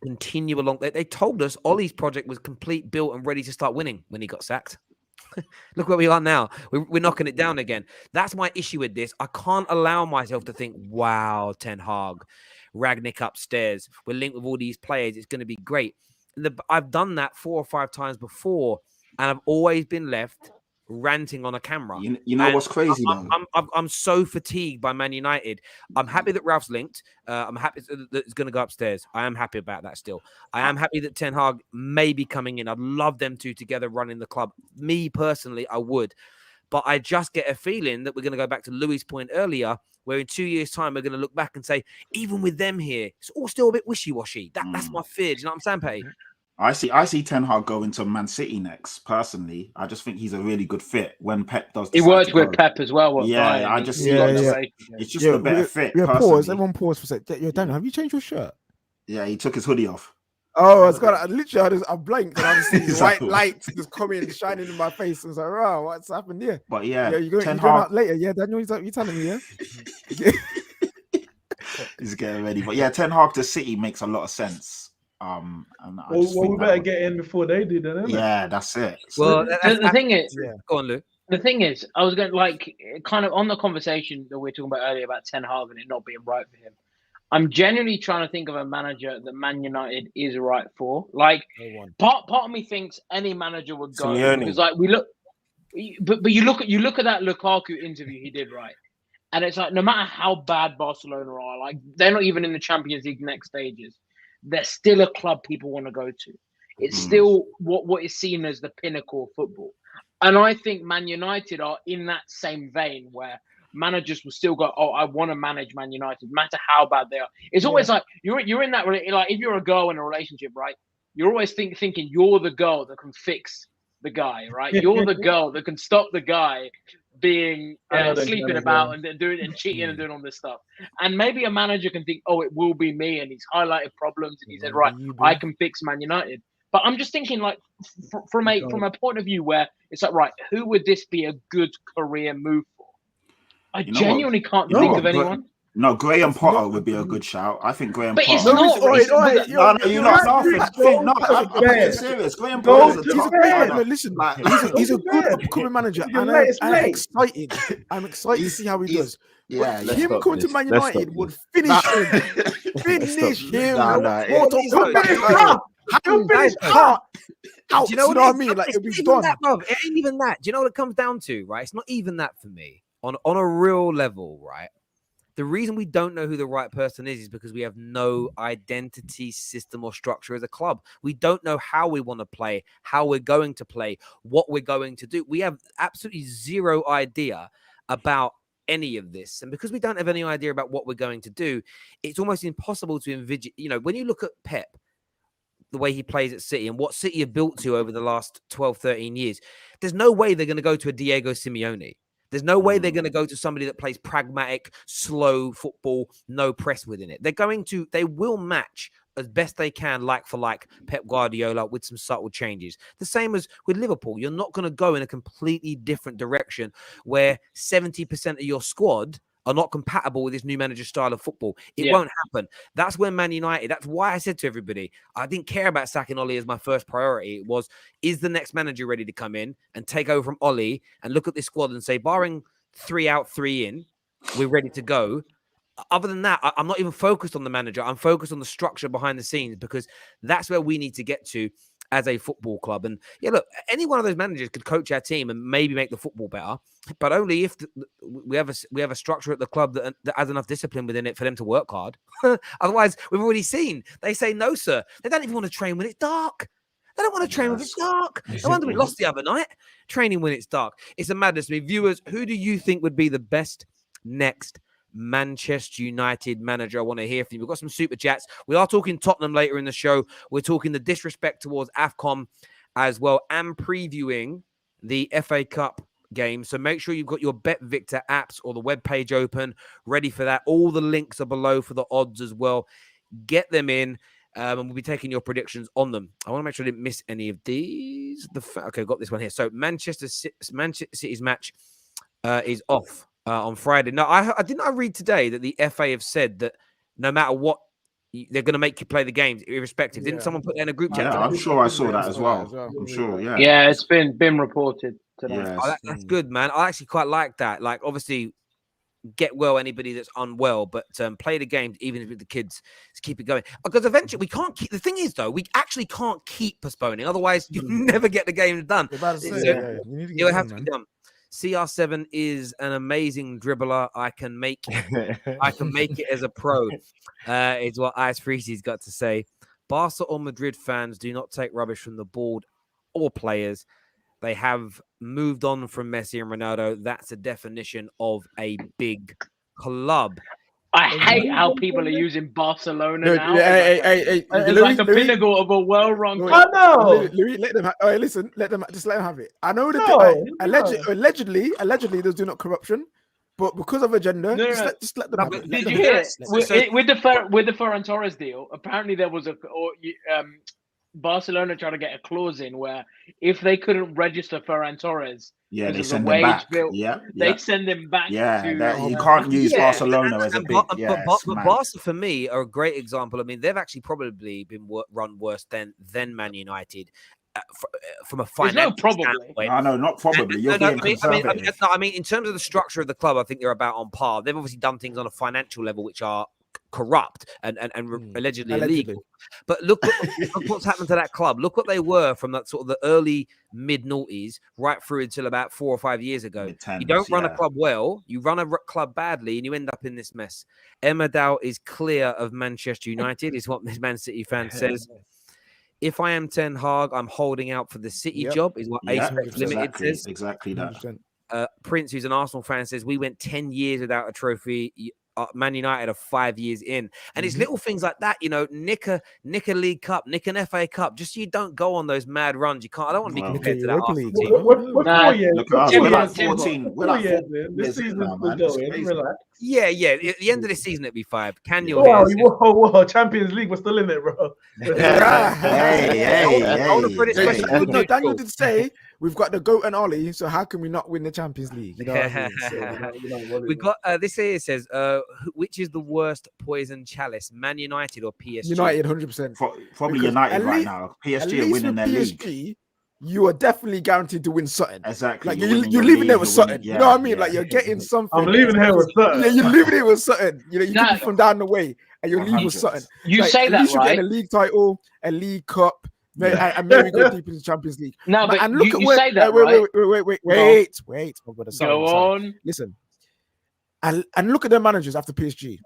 continue along? They told us Ollie's project was complete, built, and ready to start winning when he got sacked. Look where we are now. We're knocking it down again. That's my issue with this. I can't allow myself to think, wow, Ten Hag, Rangnick upstairs. We're linked with all these players. It's going to be great. I've done that 4 or 5 times before, and I've always been left ranting on a camera. You know what's crazy though? I'm so fatigued by Man United. I'm happy that Ralph's linked. I'm happy that it's going to go upstairs. I am happy about that still. I am happy that Ten Hag may be coming in. I'd love them two together running the club. Me personally, I would. But I just get a feeling that we're going to go back to Louis' point earlier, where in 2 years' time, we're going to look back and say, even with them here, it's all still a bit wishy-washy. That's my fear. Do you know what I'm saying, Patty? I see Ten Hag going to Man City next. Personally, I just think he's a really good fit when Pep does. He worked with Pep as well. I just see it's just a better fit. Pause. Everyone pause for a sec. Yo, Daniel, have you changed your shirt? Yeah, he took his hoodie off. Oh, I was literally I blinked and I just see white lights just coming shining in my face. I was like, "Wow, what's happened here?" But yeah, you're going out later. Yeah, Daniel, you telling me? Yeah. He's getting ready. But yeah, Ten Hag to City makes a lot of sense. We better get in before they do, then. Yeah, that's it. So, well, the thing is, go on, Lou. The thing is, I was going to kind of on the conversation that we were talking about earlier about Ten Hag and it not being right for him. I'm genuinely trying to think of a manager that Man United is right for. Part of me thinks any manager would go because we look, but you look at that Lukaku interview he did, right? And it's like no matter how bad Barcelona are, they're not even in the Champions League next stages. They're still a club people want to go to. It's still what is seen as the pinnacle of football. And I think Man United are in that same vein where managers will still go, oh, I want to manage Man United, no matter how bad they are. It's always like you're in that, like if you're a girl in a relationship, right? You're always thinking you're the girl that can fix the guy, right? You're the girl that can stop the guy being sleeping about and doing and cheating and doing all this stuff. And maybe a manager can think, oh, it will be me, and he's highlighted problems and he said, right, I can fix Man United. But I'm just thinking, like, from a point of view where it's like, right, who would this be a good career move for? I genuinely can't think of anyone. No, Graham Potter would be a good shout. I think Graham Potter. It's not. You're not laughing. No, I'm being serious. Graham Potter is a top player. Listen, he's a good upcoming manager, and I'm excited. I'm excited to see how he does. Yeah, him coming to Man United would finish him. Finish him. Do you know what I mean? Like, it'll be done. It ain't even that. Do you know what it comes down to, right? It's not even that for me. On a real level, right? The reason we don't know who the right person is because we have no identity, system, or structure as a club. We don't know how we want to play, how we're going to play, what we're going to do. We have absolutely zero idea about any of this. And because we don't have any idea about what we're going to do, it's almost impossible to envisage. You know, when you look at Pep, the way he plays at City and what City have built to over the last 12, 13 years, there's no way they're going to go to a Diego Simeone. There's no way they're going to go to somebody that plays pragmatic, slow football, no press within it. They will match as best they can, like for like Pep Guardiola with some subtle changes. The same as with Liverpool. You're not going to go in a completely different direction where 70% of your squad are not compatible with this new manager's style of football. It won't happen. That's where Man United, that's why I said to everybody, I didn't care about sacking Ollie as my first priority. It was, is the next manager ready to come in and take over from Ollie and look at this squad and say, barring 3 out, 3 in, we're ready to go. Other than that, I'm not even focused on the manager. I'm focused on the structure behind the scenes because that's where we need to get to as a football club. And yeah, look, any one of those managers could coach our team and maybe make the football better, but only if we have a structure at the club that has enough discipline within it for them to work hard. Otherwise, we've already seen they say no, sir. They don't even want to train when it's dark. They don't want to train when it's dark. No wonder we lost the other night. Training when it's dark. It's a madness. I mean, viewers, who do you think would be the best next Manchester United manager. I want to hear from you. We've got some super chats. We are talking Tottenham later in the show. We're talking the disrespect towards AFCON as well, and previewing the FA Cup game. So make sure you've got your Bet Victor apps or the webpage open, ready for that. All the links are below for the odds as well. Get them in, and we'll be taking your predictions on them. I want to make sure I didn't miss any of these. Okay, got this one here. So Manchester City's match is off on Friday. No, I didn't read today that the FA have said that no matter what, they're going to make you play the games irrespective. Didn't someone put that in a group chat? Yeah, I'm sure I saw that as well. I'm sure, yeah. Yeah, it's been reported tonight. Yes. Oh, that's good, man. I actually quite like that. Like, obviously, get well anybody that's unwell, but play the games even with the kids to keep it going. Because eventually we can't keep. The thing is, though, we actually can't keep postponing. Otherwise, you never get the game done. You need to get it have to be done. CR7 is an amazing dribbler. I can make it as a pro. Is what Ice Freezy's got to say. Barca or Madrid fans do not take rubbish from the board or players. They have moved on from Messi and Ronaldo. That's a definition of a big club. I hate how people are using Barcelona now. Hey, it's like a pinnacle of a well-run. I know. Louis, let them. Listen, let them have it. I know that allegedly, there's do not corruption, but because of agenda, just let them have it. Did you hear with the Ferran Torres deal? Apparently, there was Barcelona trying to get a clause in where if they couldn't register Ferran Torres, they send him back. They send him back. You can't use Barcelona as a big. But Barca for me are a great example. I mean, they've actually probably been run worse than Man United. From a financial standpoint. No, not probably. You're being conservative. I mean, in terms of the structure of the club, I think they're about on par. They've obviously done things on a financial level which are corrupt and allegedly illegal. But look what's happened to that club. Look what they were from that sort of the early mid-noughties right through until about 4 or 5 years ago. You don't run a club well, you run a club badly, and you end up in this mess. Emmerdale is clear of Manchester United, is what this Man City fan says. If I am Ten Hag, I'm holding out for the City job, is what Ace Limited says. Exactly that. Prince, who's an Arsenal fan, says we went 10 years without a trophy. Man United are 5 years in, and it's little things like that, nick a League Cup, nick an FA Cup, just so you don't go on those mad runs. You can't. I don't want to be compared to that Arsenal team. We're like 14. We're like 4 years. This season's going. Relax. Yeah. At the end of the season, it'll be 5. Whoa, Champions League, we're still in it, bro. Hey. No, Daniel did say we've got the GOAT and Ollie, so how can we not win the Champions League? You know what I mean? We got this here says, which is the worst poison chalice, Man United or PSG? United, 100%. Probably United right now. PSG are winning their league. You are definitely guaranteed to win something. Exactly. Like you're leaving there with something. You know what I mean? Like you're getting something. I'm leaving here with something. Yeah, you're leaving it with something. You could be from down the way and you're leaving with something. You like, say that, right? You're getting a league title, a League Cup, and maybe go deep into the Champions League. No, but and look you say that, wait. My brother, go on. Listen, and look at their managers after PSG.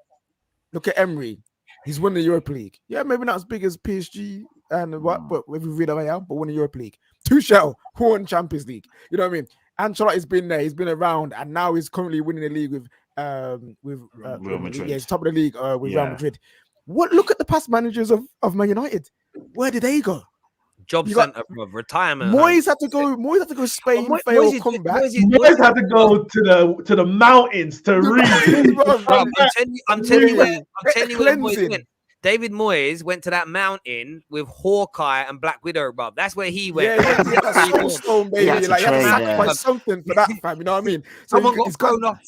Look at Emery. He's won the Europa League. Yeah, maybe not as big as PSG and but with Villarreal, but won the Europa League. Tuchel won Champions League. You know what I mean? Ancelotti's been there. He's been around, and now he's currently winning the league with Real Madrid. Yeah, he's top of the league with Real Madrid. Look at the past managers of Man United. Where did they go? Job center, retirement. Moyes had to go Spain, fail, come back. Moyes had to go to the mountains to read. I'm telling you where Moyes went. David Moyes went to that mountain with Hawkeye and Black Widow, bro. That's where he went. Yeah, Stone, baby. Like, you have to sacrifice something for that, fam. You know what I mean? So someone got thrown off.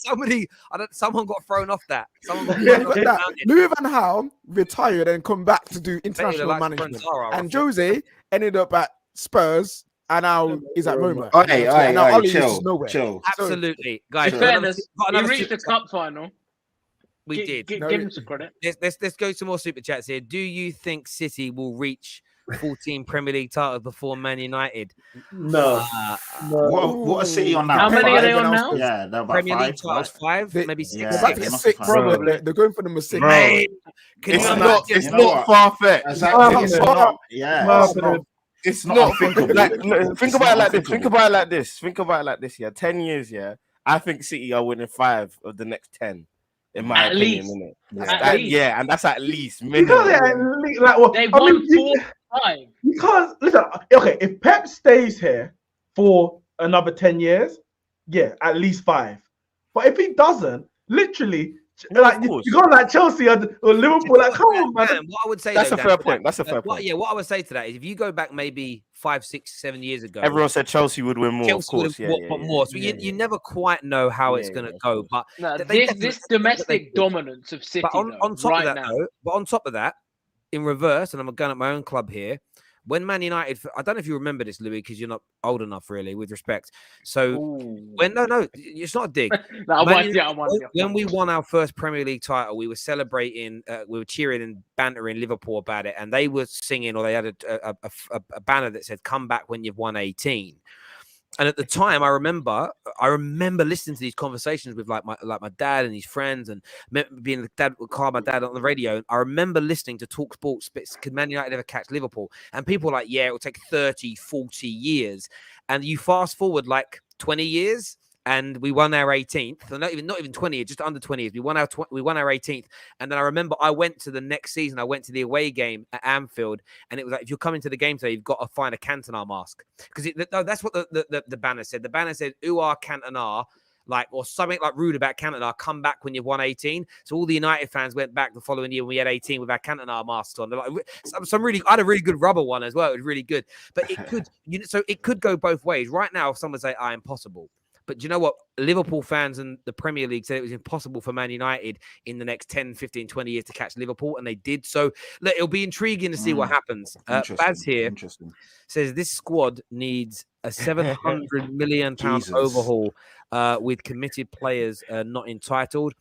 Someone got thrown off that. Someone got thrown off that mountain. Louis van Gaal retired and come back to do international management. And Jose ended up at Spurs. And now he's at Roma. Chill. Absolutely, guys. In fairness, he reached the cup final. We did. Give him some credit. Let's go to more super chats here. Do you think City will reach 14 Premier League titles before Man United? No. What are City on now? How many are they on now? Yeah, they're about Premier 5. League titles 5, maybe 6. Yeah, 6 probably. They're going for number 6. Mate, it's not far-fetched. Exactly. It's not. Think about it like this. Yeah, 10 years. Yeah, I think City are winning 5 of the next 10. in my At opinion, least. innit? At least. Yeah, and that's at least You minimum. can't like well, They I won mean, you 4-5. can't listen. Okay, if Pep stays here for another 10 years, yeah, at least 5. But if he doesn't, literally, No, like of course. you go like Chelsea or Liverpool, like come on, man. Dan, what I would say That's though, a Dan, fair to point. that, That's a fair point. what I would say to that is if you go back maybe 5, 6, 7 years ago, Everyone said Chelsea would win more, Chelsea of course. would have won more. So you never quite know how it's going to go. Of But No, they this definitely- domestic dominance of City, But on though, top right of that, now. though, but on top of that, in reverse, and I'm going at my own club here. When Man United, I don't know if you remember this, Louis, because you're not old enough, really, with respect. So when no, it's not a dig. No, When we won our first Premier League title, we were celebrating, we were cheering and bantering Liverpool about it, and they were singing, or they had a banner that said "Come back when you've won 18." And at the time, I remember listening to these conversations with like my dad and his friends, and being the dad would call my dad on the radio. I remember listening to Talk Sports. Could Man United ever catch Liverpool? And people were like, yeah, it will take 30, 40 years. And you fast forward like 20 years, and we won our 18th. So not even 20 years, just under 20 years. We won our 18th. And then I remember I went to the next season. I went to the away game at Anfield, and it was like, if you're coming to the game today, you've got to find a Cantona mask, because that's what the banner said. The banner said, "Who are Cantona?" Like, or something like rude about Cantona. Come back when you've won 18. So all the United fans went back the following year when we had 18 with our Cantona masks on. They're like, I had a really good rubber one as well. It was really good, but it could, so it could go both ways. Right now, if someone say, impossible. But do you know what? Liverpool fans and the Premier League said it was impossible for Man United in the next 10, 15, 20 years to catch Liverpool, and they did. So look, it'll be intriguing to see what happens. Baz here says this squad needs a £700 million overhaul with committed players not entitled.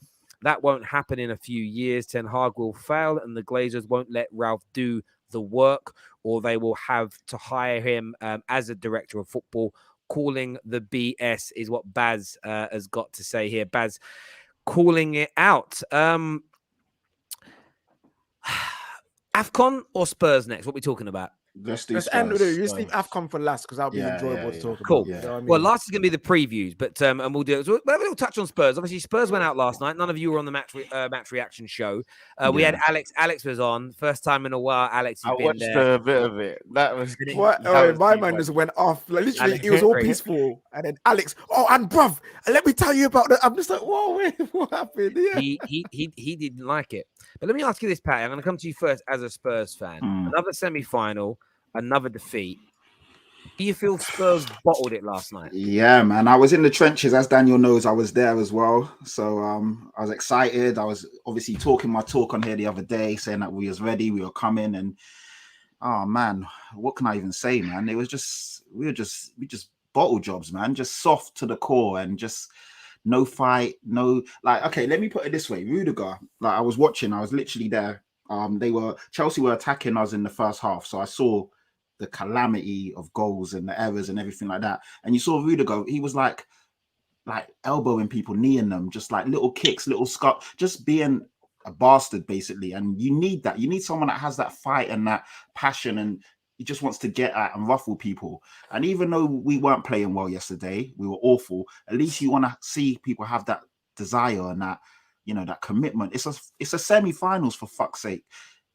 That won't happen in a few years. Ten Hag will fail, and the Glazers won't let Ralph do the work, or they will have to hire him as a director of football. Calling the BS is what Baz has got to say here. Baz calling it out. AFCON or Spurs next? What are we talking about? Let's do Let's Spurs. end with it. You just leave AFCON for last because that'll be enjoyable to talk about. Cool. You know what I mean? Well, last is going to be the previews, but and we'll do it. So we'll touch on Spurs. Obviously, Spurs went out last night. None of you were on the match reaction show. We had Alex. Alex was on. First time in a while. Alex, I watched a bit of it. That was what? My man just went off. Like, literally, Alex, it was all peaceful, and then Alex. Oh, and bruv, let me tell you about that. I'm just like, whoa, wait, what happened? Yeah. He didn't like it. But let me ask you this, Pat. I'm going to come to you first as a Spurs fan. Another semi-final. Another defeat. Do you feel Spurs bottled it last night? Yeah, man. I was in the trenches, as Daniel knows. I was there as well. So I was excited. I was obviously talking my talk on here the other day, saying that we was ready, we were coming, and oh man, what can I even say, man? It was just we just bottle jobs, man. Just soft to the core and just no fight, no like. Okay, let me put it this way: Rudiger. Like I was watching, I was literally there. Chelsea were attacking us in the first half, so I saw the calamity of goals and the errors and everything like that. And you saw Rudiger, he was like elbowing people, kneeing them, just like little kicks, little scut, just being a bastard basically. And you need that. You need someone that has that fight and that passion, and he just wants to get at and ruffle people. And even though we weren't playing well yesterday, we were awful, at least you want to see people have that desire and that, you know, that commitment. It's a semi-finals, for fuck's sake.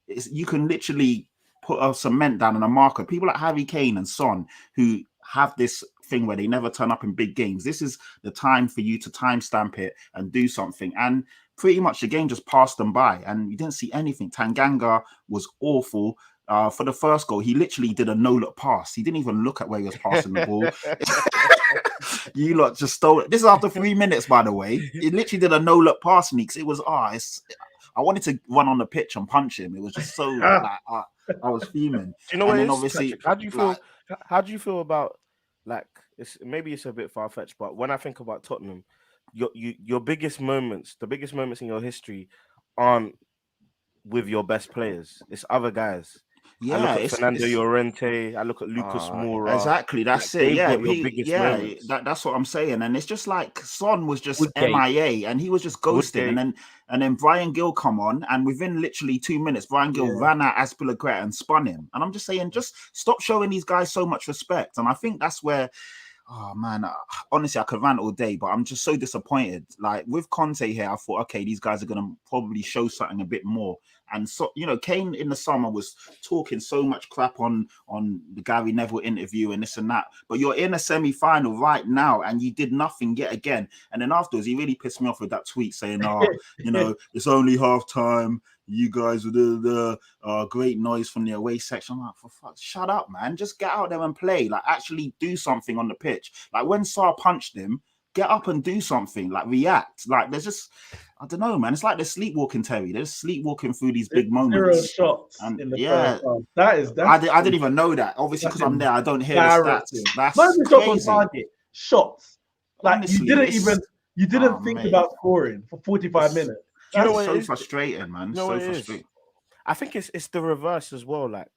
You can literally put a cement down and a marker. People like Harry Kane and Son, who have this thing where they never turn up in big games. This is the time for you to timestamp it and do something. And pretty much the game just passed them by, and you didn't see anything. Tanganga was awful. For the first goal, he literally did a no-look pass. He didn't even look at where he was passing the ball. You lot just stole it. This is after 3 minutes, by the way. He literally did a no-look pass, Neeks. It was, I wanted to run on the pitch and punch him. It was just so, I was fuming. Do you know what it is, obviously, Patrick? How do you feel about, like, maybe it's a bit far-fetched, but when I think about Tottenham, your biggest moments, the biggest moments in your history aren't with your best players. It's other guys. Yeah, I look at Fernando Llorente. I look at Lucas Moura. Exactly, that's like, it. Yeah, moments. That's what I'm saying. And it's just like Son was just MIA, and he was just ghosting. And then Brian Gill come on, and within literally 2 minutes, Brian Gill ran at Azpilicueta and spun him. And I'm just saying, just stop showing these guys so much respect. And I think that's where Oh man, honestly, I could rant all day, but I'm just so disappointed. Like with Conte here, I thought, okay, these guys are gonna probably show something a bit more. And so, Kane in the summer was talking so much crap on the Gary Neville interview and this and that. But you're in a semi-final right now, and you did nothing yet again. And then afterwards, he really pissed me off with that tweet saying, "Oh, it's only half time. You guys with the great noise from the away section." I'm like, for fuck, shut up, man. Just get out there and play. Like, actually do something on the pitch. Like when Sarr punched him, get up and do something. Like react. Like there's just, I don't know, man. It's like they're sleepwalking, Terry. They're just sleepwalking through these big moments. 0 shots And in the yeah, first half. I didn't even know that. Obviously, because I'm there, I don't hear the embarrassing. stats. That's Not even shots on crazy. target. Shots. Like Honestly, you didn't think mate. about scoring for 45 minutes. You know That's what it so is? frustrating, man. So frustrating. I think it's the reverse as well. Like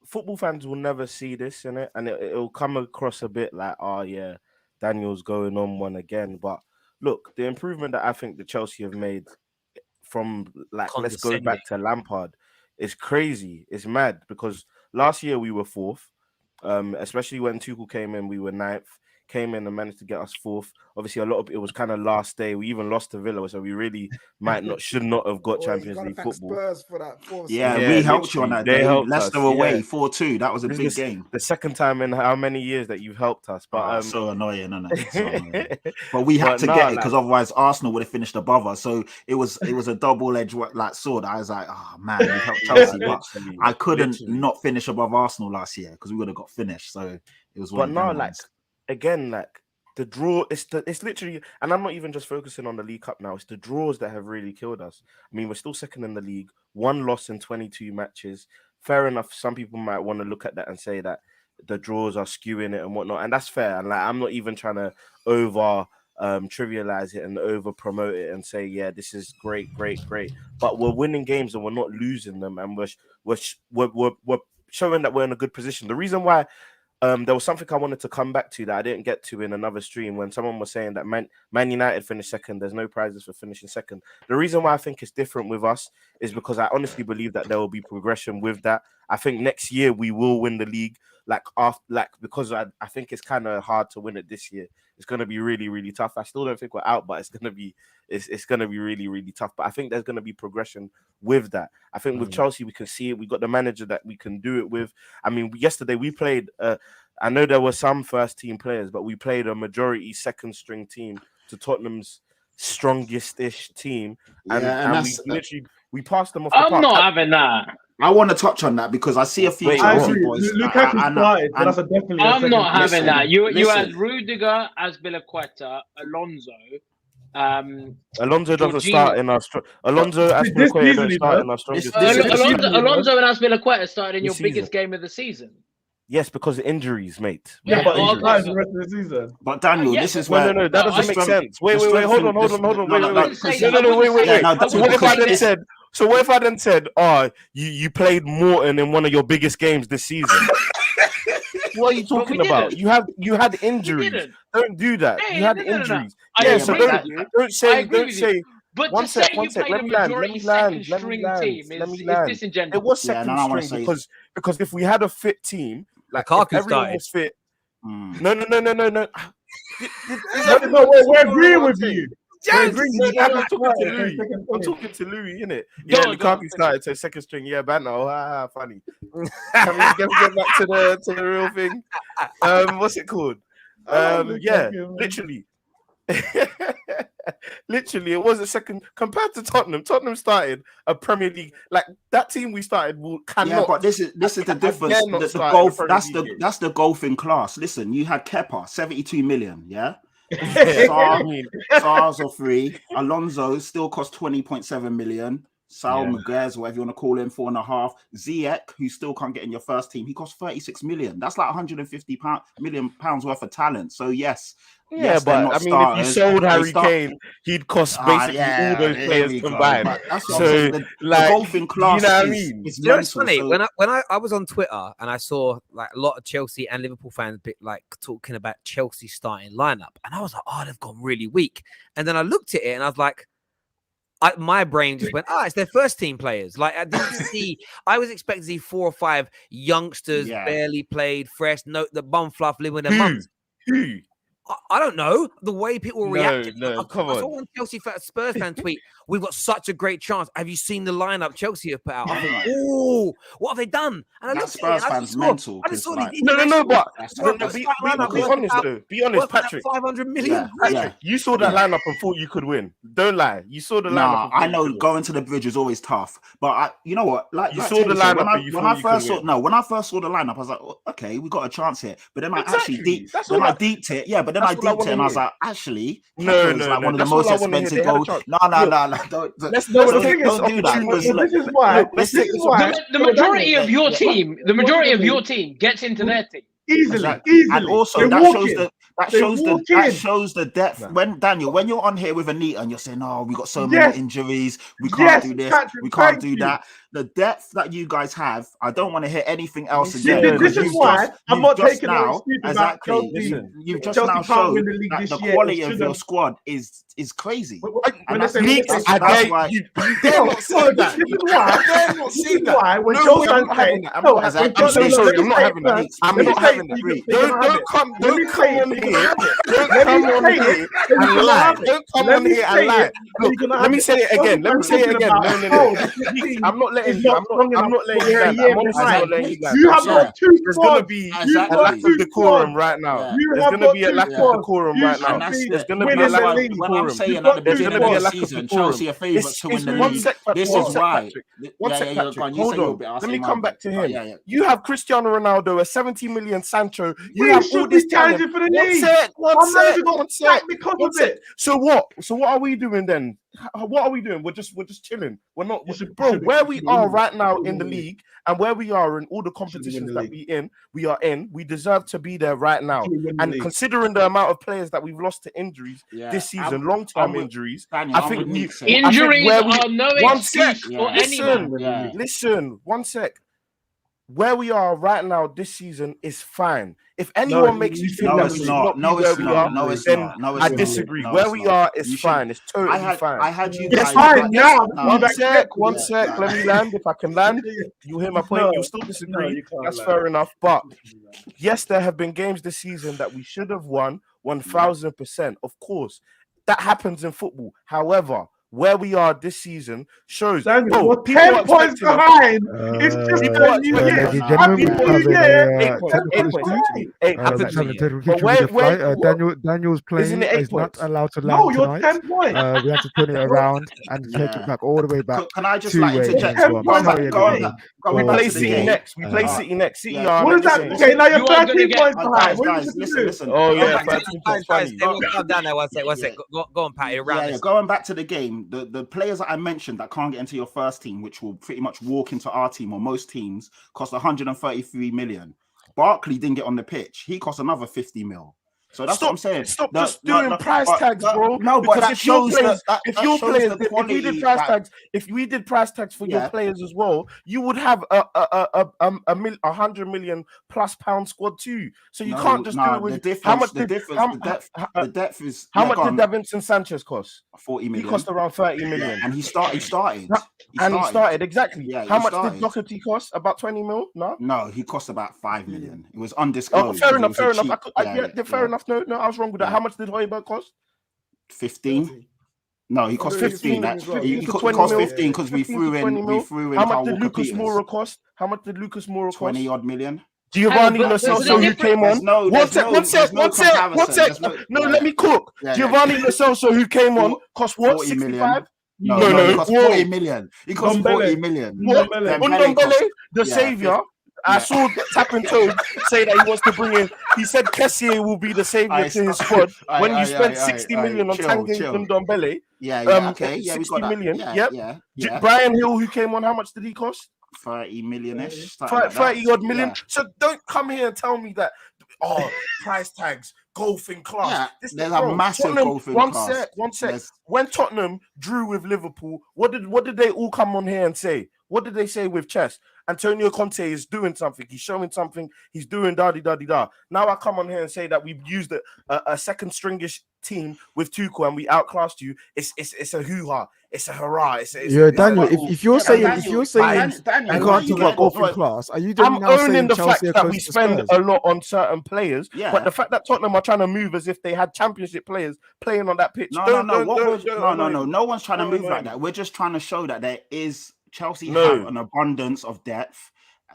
football fans will never see this in it, and it'll come across a bit like, oh yeah, Daniel's going on one again. But look, the improvement that I think the Chelsea have made from like let's go back to Lampard is crazy. It's mad because last year we were fourth, especially when Tuchel came in, we were ninth. Came in and managed to get us fourth. Obviously, a lot of it was kind of last day. We even lost to Villa, so we really should not have got Champions League football. Spurs for that yeah, we helped you on that day. Leicester away 4-2. That was a big game. The second time in how many years that you've helped us? But so annoying, isn't it? So annoying. But we had to get it because otherwise Arsenal would have finished above us. So it was a double-edged like sword. I was like, oh man, we helped Chelsea, but I couldn't not finish above Arsenal last year because we would have got finished. So it was. But now, again, like the draw, it's literally, and I'm not even just focusing on the League Cup now. It's the draws that have really killed us. I mean, we're still second in the league, 1 loss in 22 matches. Fair enough. Some people might want to look at that and say that the draws are skewing it and whatnot, and that's fair. And like, I'm not even trying to over trivialize it and over promote it and say, yeah, this is great. But we're winning games and we're not losing them, and we're showing that we're in a good position. The reason why. There was something I wanted to come back to that I didn't get to in another stream when someone was saying that Man United finished second. There's no prizes for finishing second. The reason why I think it's different with us is because I honestly believe that there will be progression with that. I think next year we will win the league. Because I think it's kind of hard to win it this year. It's going to be really, really tough. I still don't think we're out, but it's going to be really, really tough. But I think there's going to be progression with that. I think with Chelsea, we can see it. We got the manager that we can do it with. I mean, yesterday we played, I know there were some first team players, but we played a majority second string team to Tottenham's strongest-ish team. And we passed them off the park. I'm not having that. I want to touch on that because I see a few. I agree. Lukaku started, but that's definitely. I'm not having that. You had Rudiger, Azpilicueta, Alonso. Alonso doesn't start in our. Alonso Azpilicueta don't start in our strongest. Alonso and Azpilicueta started in your biggest game of the season. Yes, because of injuries, mate. Yeah, but he started the rest of the season. But Daniel, this is where no, that doesn't make sense. Wait, hold on. Wait. So what if I then said, oh, you played Morton in one of your biggest games this season? What are you talking about? You had injuries. Don't do that. You had injuries. Yeah, so don't say. But one sec. Let me land. It was second string because if we had a fit team, like if everyone was fit. No. No, we're agreeing with you. I'm talking to Louis, innit? Yeah, Lukaku started to second string. Yeah, banter. Funny. Can we get back to the real thing? What's it called? Literally, it was a second compared to Tottenham. Tottenham started a Premier League like that team we started cannot. Yeah, but this is the difference. The golf. That's the golf in class. Listen, you had Kepa, 72 million. Yeah. SARS are free. Alonso still cost 20.7 million. Maguires, whatever you want to call him, 4.5. Ziyech, who still can't get in your first team, he cost 36 million. That's like 150 million pounds worth of talent. So yes, but I mean, if you sold Harry Kane, he'd cost basically all those players combined. So, the golfing class, you know what I mean? You know, it's funny when I was on Twitter and I saw like a lot of Chelsea and Liverpool fans like talking about Chelsea starting lineup, and I was like, oh, they've gone really weak. And then I looked at it and I was like, my brain just went, it's their first team players. Like I didn't see. I was expecting to see 4 or 5 youngsters barely played, fresh, the bum fluff living with their mums. Who? I don't know the way people react. No, come I saw on. one Spurs fan tweet, "We've got such a great chance. Have you seen the lineup Chelsea have put out?" I thought, "Oh, what have they done?" And I That looked Spurs at it, and fan's mental. I just saw these No, international but That's- be honest though. Be honest, worth about Patrick. 500 million. Yeah. You saw that lineup and thought you could win. Don't lie. You saw the lineup. Nah, and thought I you know could win. going to the bridge is always tough, but you know what? Like You saw Taylor the said, lineup and you when thought I you first could saw when I first saw the lineup, I was like, oh, okay, we got a chance here. But then I actually deeped it. Yeah, but then I deeped it and I was like, actually, No, like one of the that's all most I wanna hear. expensive They had a goals. chance. No, don't Let's don't take this do that. opportunity. This is why. Let's This take is this why. The majority of your team, the majority of your team gets into their team. Easily. And also They that walk shows in. the They that walk shows the depth. Nah. When Daniel, when you're on here with Anita and you're saying, "Oh, we got so Yes. many injuries, we can't Yes, do this, Patrick, we can't thank do you. that." The depth that you guys have, I don't want to hear anything else Listen, again. This because is why I'm not just taking no now, excuse about exactly. Chelsea. You've just Chelsea now can't showed win the league that this the year. quality It of your shouldn't. squad is crazy. When And they that's say NEEKS, that's why you dare No, not say no, that. this is why. Dare not This say is that. why when No Joe way, fans I'm not say, having that. I'm no, not having that. I'm so sorry, I'm not having that. I'm not having that. Don't come on here. Don't come on here and lie. Don't come on here and lie. Look, let me say it again. No. I'm not letting you. I'm not letting you down. I'm honestly not letting you down. You have got two There's going to squads. be Exactly. a lack of decorum right now. Yeah. You There's have going to got be a two lack of squads. decorum You right should now. And that's be There's going to be winning a the lack of league. when I'm decorum. saying You've at got the two There's going to beginning be a of the lack of season, decorum. Chelsea are favourites to win the One league. sec, This one is sec, why. Patrick. One sec, Patrick. Go on, you Hold say your on. bit, I'll Let say me my come bit. back to him. Yeah. You have Cristiano Ronaldo, a 70 million Sancho. You We have should all this be talent. challenging for the One league. sec. Our manager got sacked because of it. So what? So what are we doing then? What are we doing? We're just chilling. We're not, bro. Where we are right now in the league and where we are in all the competitions that we are in, we deserve to be there right now. And considering the amount of players that we've lost to injuries this season, long-term injuries, Daniel, I think injuries are no excuse for anyone. Listen, one sec. Where we are right now this season is fine. If anyone makes you think that we should not be where we are, then I disagree. Where we are is fine. It's totally fine. I had you It's guys. fine now. One sec. Let me land. If I can land, you hear my point. You'll still disagree. That's fair enough. But yes, there have been games this season that we should have won 1,000%. Of course, that happens in football. However, where we are this season shows. Daniel, we're 10 points behind. It's just a new year. Happy New Year. 8 points. Daniel's plane is not allowed to land No, you're tonight. 10 points. We have to turn it around and take it back all the way back. Can I just to like where it interject? came from. Go on Sorry, back. We Go play to the City game. next. We play City next. City are. What is that? Okay, now you're 13 points behind. Guys, listen. Oh yeah, Guys, calm down there. One sec. Go on, Patty. Around this. Going back to the game, the players that I mentioned that can't get into your first team, which will pretty much walk into our team or most teams, cost 133 million. Barkley didn't get on the pitch. He cost another 50 mil. So that's what I'm saying. Stop just doing price tags, bro. No, but that shows if we did price tags for your players as well, you would have a 100 million plus pound squad too. So you can't just do it with the depth is how much did Davinson Sanchez cost? 40 million. He cost around 30 million. And he started. He started exactly. Yeah, how much did Doherty cost? About 20 mil? No, he cost about 5 million. It was undisclosed. Fair enough. Fair enough. No, I was wrong with that. How much did Højbjerg cost? 15. No, he cost 15. He cost 15 because we threw in. How much did Lucas Moura cost? 20 odd million. Giovanni Lo Celso, who came on. One sec. No, let me cook. Giovanni Lo Celso, who came on, cost what? 65? No, he cost 40 million. He cost 40 million. Ndombele, the savior. I saw Tapping Toad say that he wants to bring in. He said Kessié will be the savior to his squad. When you spent 60 million on Tanguy Ndombele, okay, 60 million. Yep. Brian Hill, who came on, how much did he cost? 30 million-ish. 30 odd million. Yeah. So don't come here and tell me that. Price tags, golfing class. There's a massive golfing class. One sec. When Tottenham drew with Liverpool, what did they all come on here and say? What did they say with chess? Antonio Conte is doing something. He's showing something. He's doing da-di-da-di-da. Now I come on here and say that we've used a second stringish team with Tuchel and we outclassed you. It's a hoo-ha. it's a hurrah. It's Daniel. If you're saying Daniel, you can't talk about golf in right. class, are you then I'm now owning saying the Chelsea are fact that close we to spend Spurs? a lot on certain players, Yeah. but the fact that Tottenham are trying to move as if they had championship players playing on that pitch. No. No one's trying to move like that. We're just trying to show that Chelsea have an abundance of depth.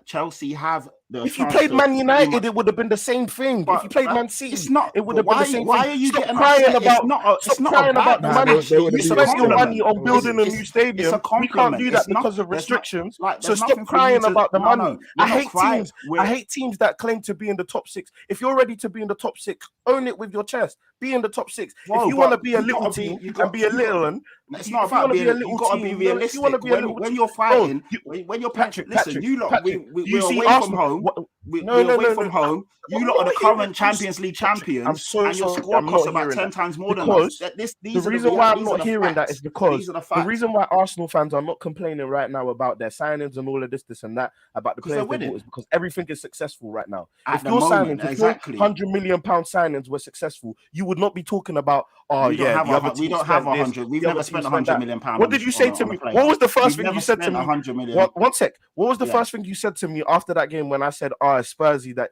Chelsea have the. If you played Man United, it would have been the same thing. If you played Man City, it's not. It would have been the same thing. Why are you getting crying upset? about? It's not crying about the money. You spent your money on building a new stadium. It's a compliment. We can't do that because of restrictions. So there's stop nothing for you crying to- about the No, money. we're I not hate crying. teams. I hate teams that claim to be in the top 6. If you're ready to be in the top 6, own it with your chest. Be in the top 6. Whoa, if you want to but be a you little gotta be- team you got- and be a you little got- one, It's if not you about wanna be being. a little You got to team, be if you realistic. wanna be a little When team- you're fighting, Bro, when you're Patrick, listen, you lot, Patrick, we're you see away Arsenal- from home. what- We're No, away from home. You lot are the current Champions League champions, I'm so and your sorry, squad I'm costs not about hearing 10 that. times more than Because us. The reason why I'm not the hearing that facts. is because These are the the facts. reason why Arsenal fans are not complaining right now about their signings and all of this and that about the 'Cause they're players they winning. bought is because everything is successful right now. At If the your moment, signings, if exactly. your £100 million signings were successful, you would not be talking about We don't have a 100. We've never spent £100 million. What did you say to me? What was the first thing you said to me? 100 million. One sec. What was the first thing you said to me after that game when I said, Spursy, that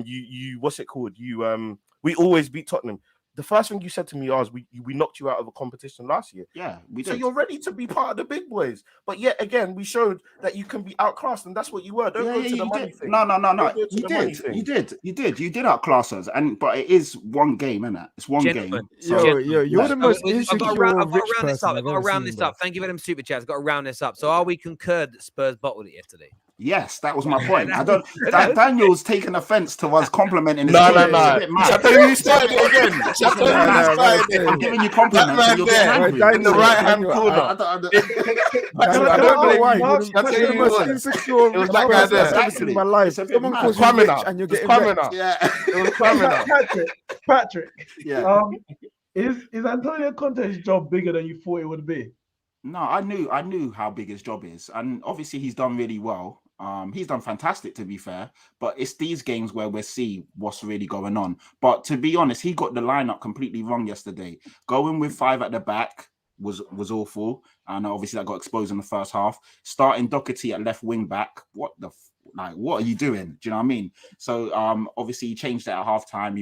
you what's it called? We always beat Tottenham. The first thing you said to me was we knocked you out of a competition last year. Yeah, we So did. you're ready to be part of the big boys. But yet again, we showed that you can be outclassed, and that's what you were. Don't go to the you money did. thing. No. Don't go to the money thing. You did outclass us, but it is one game, isn't it? It's one Gentlemen, game. So, You're the most I've insecure got to round rich this person up. I've I've got to ever round seen, this bro. up. Thank you for them super chats. I've got to round this up. So are we concurred that Spurs bottled it yesterday? yes, that was my point. Daniel's taking offense to us complimenting his No. team. It's a bit mad. Shut up, you started it again. Shut up, you started it. I'm giving you compliments. That And you're man getting there, angry. in the right-hand Daniel, corner. I don't- I don't know why. Mark, You're I'll tell the you most what. insecure It was rich that guy person there. I've ever seen in my life. It's a bit Someone mad. calls you Coming rich up. and you're It's getting coming wrecked. up. Yeah. It was coming up. Patrick. Yeah. Is Antonio Conte's job bigger than you thought it would be? No, I knew how big his job is, and obviously he's done really well. He's done fantastic, to be fair. But it's these games where we see what's really going on. But to be honest, he got the lineup completely wrong yesterday. Going with 5 at the back was awful, and obviously that got exposed in the first half. Starting Doherty at left wing back, what are you doing? Do you know what I mean? So obviously he changed that at halftime.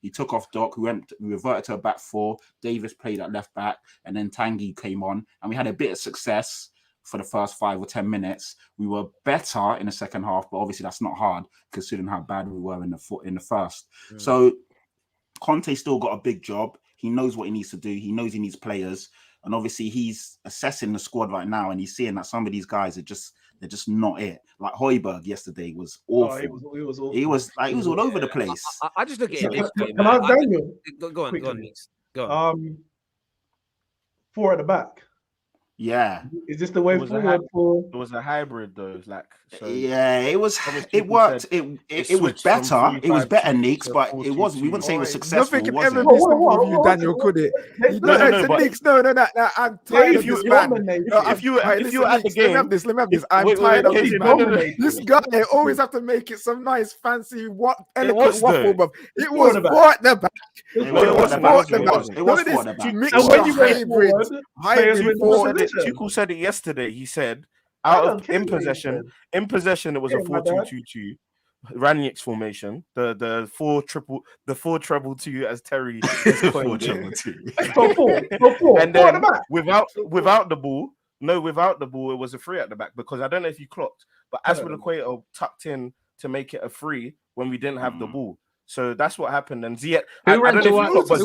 He took off Doc, we reverted to a back 4. Davis played at left back, and then Tanguy came on, and we had a bit of success for the first 5 or 10 minutes. We were better in the second half, but obviously that's not hard considering how bad we were in the first. So Conte still got a big job. He knows what he needs to do. He knows he needs players, and obviously he's assessing the squad right now, and he's seeing that some of these guys they're just not it. Like Hoiberg yesterday was awful. He was awful. He was all over the place. I just look at him. Can I ask Daniel? Go on, quickly? Neeks. Go on. 4 at the back. Yeah. Is this the way It was a forward for? It was a hybrid though. Like, so Yeah, it was. Obviously It people worked. said It was switched from better. It was 3-5-2 better, Neeks, to but it was. We 4-2-2. wouldn't say it was Nothing successful. can Was ever it? be simple with you, Daniel, could it? No, but- Nick, no. I'm tired of if you- this man. if you were at the Nick, game, let me have this. I'm wait, tired of this KG, man. This guy always have to make it some nice, fancy, eloquent was, waffle, though. but it was at the back. 4 at the back. It It was was at the 4 back. at the It back. was. It was Look at 4 at the this. back. You mix And when your you went hybrid, forward, players were in the forward. position. Tuchel said it yesterday. He said I don't care in what he possession, said. it was a Hey, my dad. 4-2-2-2. Rangnick's formation, the 4-3-2 as Terry is coined it. So 4. And 4 at the then back. without the ball, it was a 3 at the back because I don't know if you clocked, but Aspilicueta tucked in to make it a 3 when we didn't have the ball. So that's what happened. And Ziyech, I don't know if you clocked, but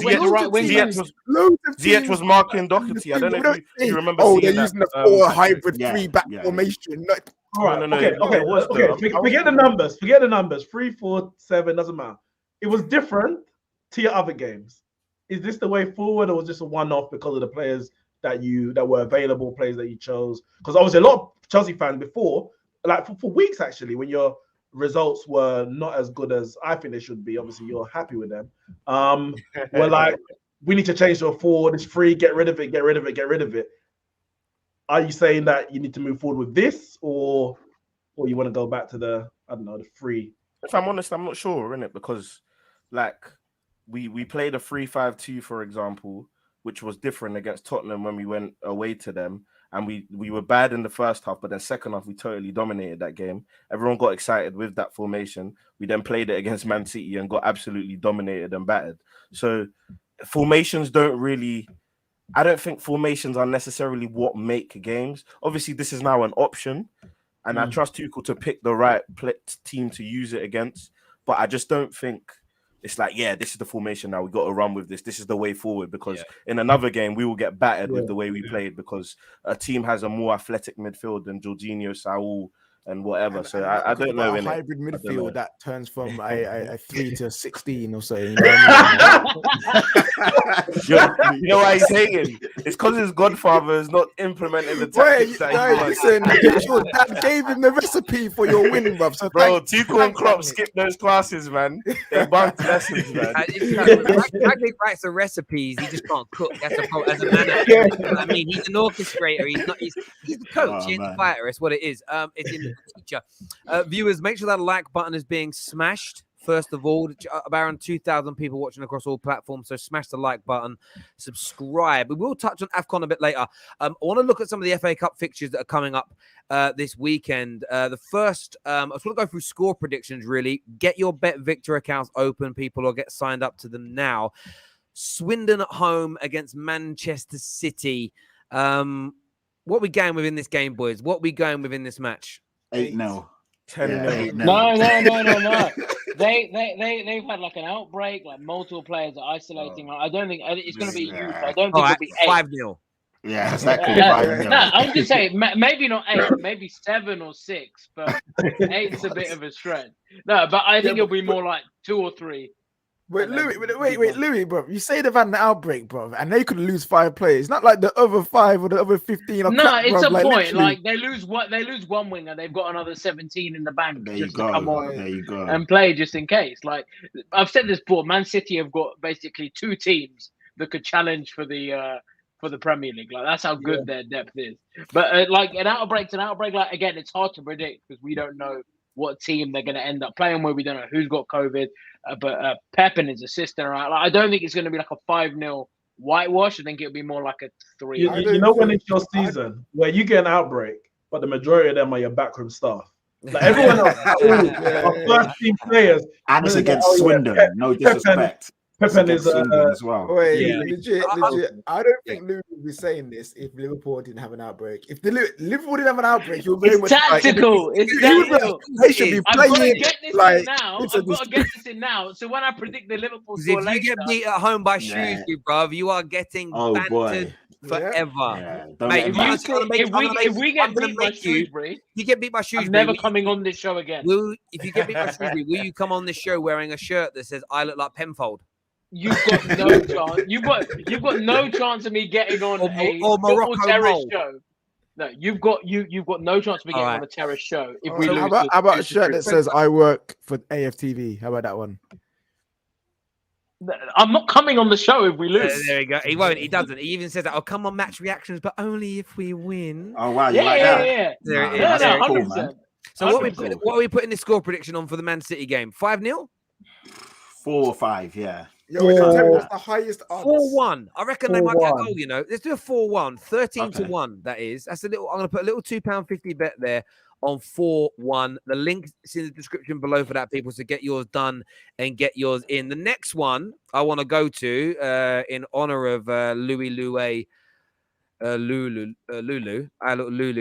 Ziyech was marking Doherty. I don't know if you remember seeing they're that. using the 4 hybrid Yeah, 3-back yeah. formation. All right. No, Okay. it was, though. Forget the numbers. Forget the numbers. 3, 4, 7 doesn't matter. It was different to your other games. Is this the way forward, or was this a one-off because of the players that were available, players that you chose? Because obviously a lot of Chelsea fans before, like for weeks actually, when your results were not as good as I think they should be. Obviously, you're happy with them. We're like, we need to change to a 4. It's free. Get rid of it. Are you saying that you need to move forward with this, or you want to go back to the 3? If I'm honest, I'm not sure, innit? Because like we played a 3-5-2, for example, which was different against Tottenham when we went away to them. And we were bad in the first half, but then second half, we totally dominated that game. Everyone got excited with that formation. We then played it against Man City and got absolutely dominated and battered. So formations I don't think formations are necessarily what make games. Obviously, this is now an option, and I trust Tuchel to pick the right team to use it against. But I just don't think it's like, yeah, this is the formation now. We got to run with this. This is the way forward, because in another game we will get battered with the way we played, because a team has a more athletic midfield than Jorginho, Saul, and whatever. So I don't know. A hybrid midfield that turns from a 3 to 16 or so. You know why he's hating? It's because his godfather is not implementing the tactics that he wants. Listen, your dad gave him the recipe for your win, bruv. So bro, Tuchel and Klopp skipped those classes, man. They bunked lessons, man. Rangnick writes the recipes. He just can't cook. That's a problem. As a manager, I mean, he's an orchestrator. He's not. He's the coach. He's the fighter. It's what it is. It's in the teacher. Viewers, make sure that like button is being smashed. First of all, around 2,000 people watching across all platforms, so smash the like button, subscribe. We will touch on AFCON a bit later. I want to look at some of the FA Cup fixtures that are coming up this weekend. The first, I just want to go through score predictions, really. Get your Bet Victor accounts open, people, or get signed up to them now. Swindon at home against Manchester City. What we going within this game, boys? What we going within this match? 8-0. 10-0. No. They've had like an outbreak, like multiple players are isolating. I don't think it's going to be huge. I don't think it'll be 5-0. Yeah, exactly. 5-0. No, I'm just saying maybe not 8, maybe 7 or 6, but 8's a bit of a stretch. No, but I think it'll be more like 2 or 3. Wait, Louis, bro. You say they've had an outbreak, bro, and they could lose 5 players. Not like the other 5 or the other 15. No, crap, it's bro. a like, point. literally. Like they lose one winger, they've got another 17 in the bank. There you just go. to come on There you go. and play just in case. Like I've said this before, Man City have got basically 2 teams that could challenge for the Premier League. Like that's how good their depth is. But like an outbreak's an outbreak. Like again, it's hard to predict because we don't know what team they're going to end up playing with. We don't know who's got COVID. But Pep and his assistant are out. Like, I don't think it's going to be like a 5-0 whitewash. I think it'll be more like a 3. You know when it's your season where you get an outbreak, but the majority of them are your backroom staff. Like everyone else are first team players. And it's against Swindon. No disrespect. Pep is as well. Wait, legit. I don't think Louis would be saying this if Liverpool didn't have an outbreak. If Liverpool didn't have an outbreak, you're very it's tactical. They should be playing. I've got to get this like, in now. I've got to get this in now. So when I predict the Liverpool score if you get beat at home by Shrewsbury, bruv, you are getting bantered forever. Yeah. Mate, if we get beat by Shrewsbury, you get beat by Shrewsbury, I'm never coming on this show again. If you get beat by Shrewsbury, will you come on this show wearing a shirt that says "I look like Penfold"? You've got no chance. You've got no chance of me getting on or Morocco terrace show. No, you've got no chance of me getting on a terrace show if we lose. How about a shirt that says "I work for AFTV"? How about that one? I'm not coming on the show if we lose. There you go. He won't. He doesn't. He even says that. "I'll come on match reactions, but only if we win." Oh wow, you like that? Yeah. There it is. No, That's cool, 100%. man. So what are we putting this score prediction on for the Man City game? 5-0? 4 or 5, yeah. Yo, what's the highest odds? 4-1. I reckon they might get a goal, you know. Let's do a 4-1. 13 Okay. to 1, that is. That's a little. I'm going to put a little £2.50 bet there on 4-1. The link is in the description below for that, people, so get yours done and get yours in. The next one I want to go to in honor of Lulu. Lulu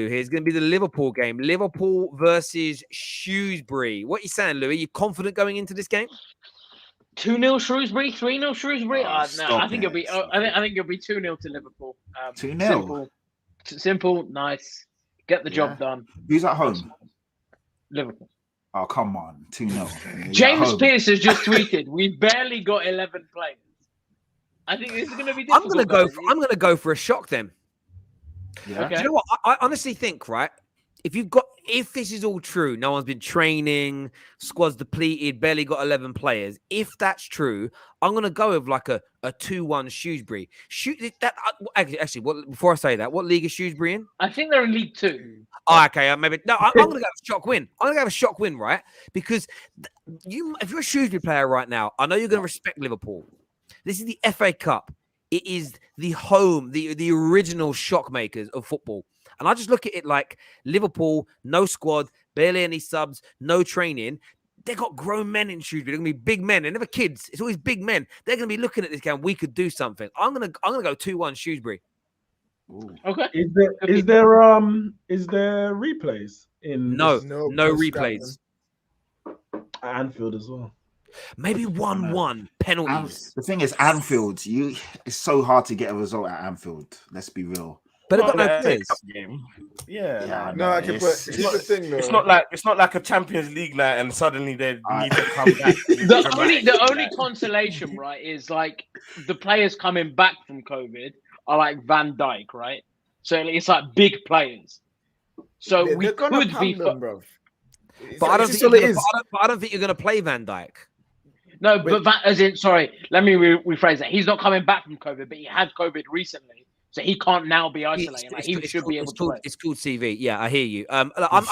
here is going to be the Liverpool game. Liverpool versus Shrewsbury. What are you saying, Louis? You confident going into this game? 2-0 Shrewsbury, 3-0 Shrewsbury. Oh, No, I think it'll be. I think it'll be 2-0 to Liverpool. 2-0. Simple, nice. Get the job done. Who's at home? Liverpool. Oh come on, 2-0. James Pearce has just tweeted, "We barely got 11 players." I think this is going to be difficult. I'm going to go for a shock then. Yeah. Okay. Do you know what? I honestly think, right? If this is all true, no one's been training, squad's depleted, barely got 11 players. If that's true, I'm going to go with like a 2-1 Shrewsbury. Before I say that, what league is Shrewsbury in? I think they're in League 2. Oh, okay, maybe. No, I'm going to go with a shock win. I'm going to have a shock win, right? Because if you're a Shrewsbury player right now, I know you're going to respect Liverpool. This is the FA Cup. It is the home, the original shock makers of football. And I just look at it like Liverpool, no squad, barely any subs, no training. They got grown men in Shrewsbury. They're gonna be big men. They're never kids. It's always big men. They're gonna be looking at this game. We could do something. I'm gonna go 2-1 Shrewsbury. Ooh. Okay. Is there replays in No because replays. at Anfield as well? Maybe 1-1 penalties. The thing is, Anfield, it's so hard to get a result at Anfield. Let's be real. But they've got Not no an FA players. Cup game. Yeah. No, I can put. Here's the thing, though. It's not like a Champions League night and suddenly they need to come back. The only consolation, right, is like the players coming back from COVID are like Van Dijk, right? So it's like big players. So we They're gonna could be. pound them, bruv. But I don't It's think all it is. I don't think you're gonna play Van Dijk. No, but sorry, let me rephrase that. He's not coming back from COVID, but he had COVID recently. So he can't now be isolated. Like, he should be able to play. It's called CV. Yeah, I hear you. I'm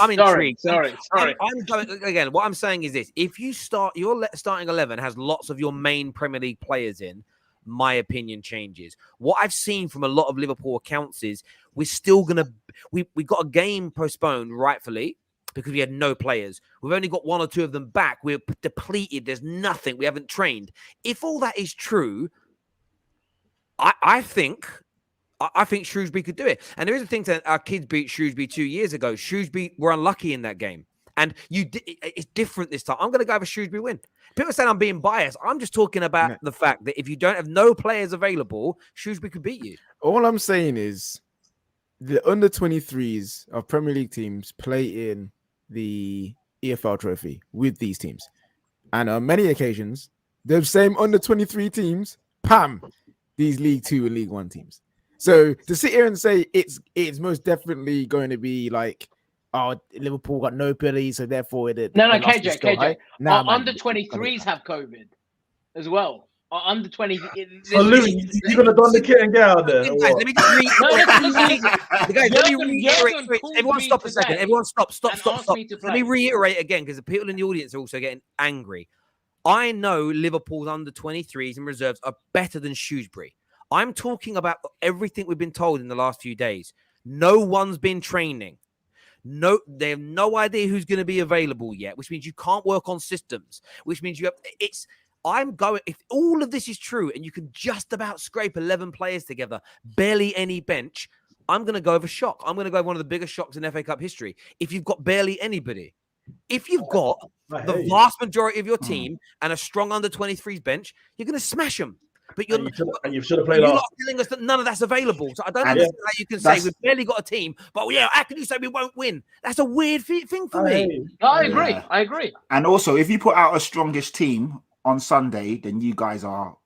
intrigued. Sorry. I'm going again. What I'm saying is this: if you start your starting 11 has lots of your main Premier League players in, my opinion changes. What I've seen from a lot of Liverpool accounts is we're still gonna we got a game postponed rightfully because we had no players. We've only got 1 or 2 of them back. We're depleted. There's nothing. We haven't trained. If all that is true, I think Shrewsbury could do it. And there is a thing that our kids beat Shrewsbury 2 years ago. Shrewsbury were unlucky in that game. And it's different this time. I'm going to go with a Shrewsbury win. People say I'm being biased. I'm just talking about the fact that if you don't have no players available, Shrewsbury could beat you. All I'm saying is the under 23s of Premier League teams play in the EFL trophy with these teams. And on many occasions, the same under 23 teams, these League 2 and League 1 teams. So to sit here and say it's most definitely going to be like, oh, Liverpool got no penalty, so therefore KJ. Nah, our under 23s have COVID as well. Our under 20. So Louis, you're gonna don the kit and get out there. Guys, let me just reiterate. Everyone stop a second. Everyone stop. Let me reiterate again because the people in the audience are also getting angry. I know Liverpool's under 23s and reserves are better than Shrewsbury. I'm talking about everything we've been told in the last few days. No one's been training. No, they have no idea who's going to be available yet, which means you can't work on systems, which means if all of this is true and you can just about scrape 11 players together, barely any bench, I'm going to go over shock. I'm going to go one of the biggest shocks in FA Cup history. If you've got barely anybody, if you've got the vast majority of your team and a strong under 23s bench, you're going to smash them. But you should have played you're off. not telling us that none of that's available. So I don't understand how you can say we've barely got a team, but how can you say we won't win? That's a weird thing for me. I agree. And also, if you put out a strongest team on Sunday, then you guys are.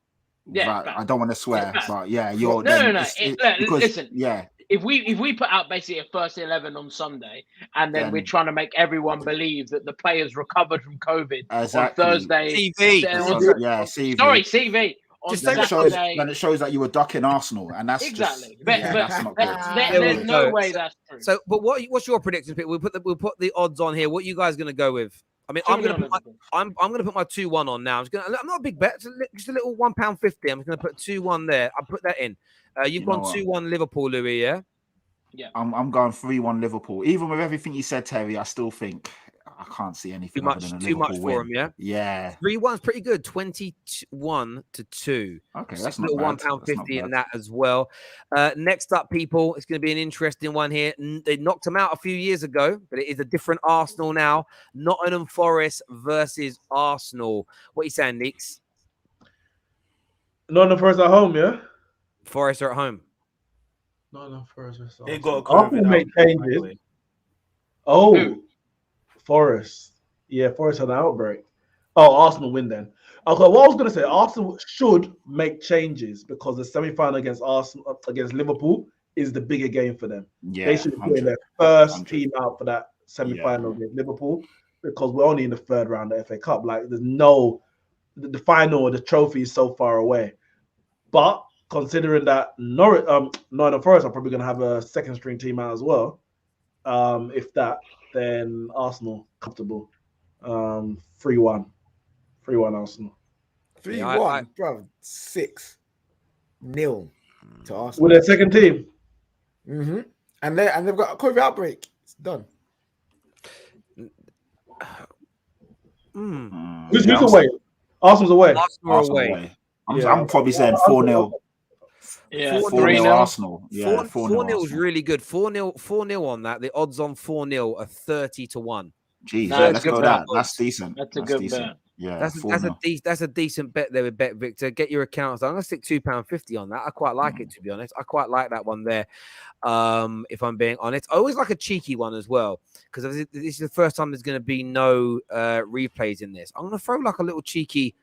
I don't want to swear, but you're. Listen. Yeah. If we put out basically a first 11 on Sunday, and then we're trying to make everyone believe that the players recovered from COVID on Thursday, CV. Sorry, CV. Then it shows that you were ducking Arsenal, and that's exactly. That's not good. There's no way that's true. So, but what's your prediction? We'll put the odds on here. What are you guys going to go with? I mean, I'm going to put my 2-1 on now. I'm not a big bet. It's just a little £1.50. I'm just going to put 2-1 there. I'll put that in. You've gone 2-1 Liverpool, Louis. Yeah. Yeah. I'm going 3-1 Liverpool. Even with everything you said, Terry, I still think I can't see anything too much for him. Yeah. 3-1's pretty good. 21-2. Okay, that's a little £1.50 in that as well. Next up, people, it's going to be an interesting one here. They knocked him out a few years ago, but it is a different Arsenal now. Nottingham Forest versus Arsenal. What are you saying, Neeks? Nottingham Forest at home, yeah. Forest are at home. Nottingham Forest versus They got Arsenal make changes. Forest. Yeah, Forest had an outbreak. Oh, Arsenal win then. Okay, what I was going to say, Arsenal should make changes because the semi-final against Liverpool is the bigger game for them. Yeah, they should be putting their first team out for that semi-final against Liverpool because we're only in the third round of the FA Cup. Like, there's the final or the trophy is so far away. But considering that Nottingham Forest are probably going to have a second-string team out as well, if that, then Arsenal comfortable. 3-1 Arsenal. 3-1, bro. 6. to Arsenal. With their second team. And they've got a COVID outbreak. It's done. Who's away? Arsenal's away. Arsenal away. I'm probably saying 4-0. Yeah, 4-0 Arsenal. Yeah, 4-0 is really good. 4-0 on that. The odds on 4-0 are 30-1. Jeez, No, let's go that. That's decent. That's a good bet. Yeah, that's a decent bet there with Bet Victor. Get your accounts. I'm gonna stick £2.50 on that. I quite like it, to be honest. I quite like that one there. If I'm being honest, I always like a cheeky one as well, because this is the first time there's going to be no replays in this. I'm going to throw like a little cheeky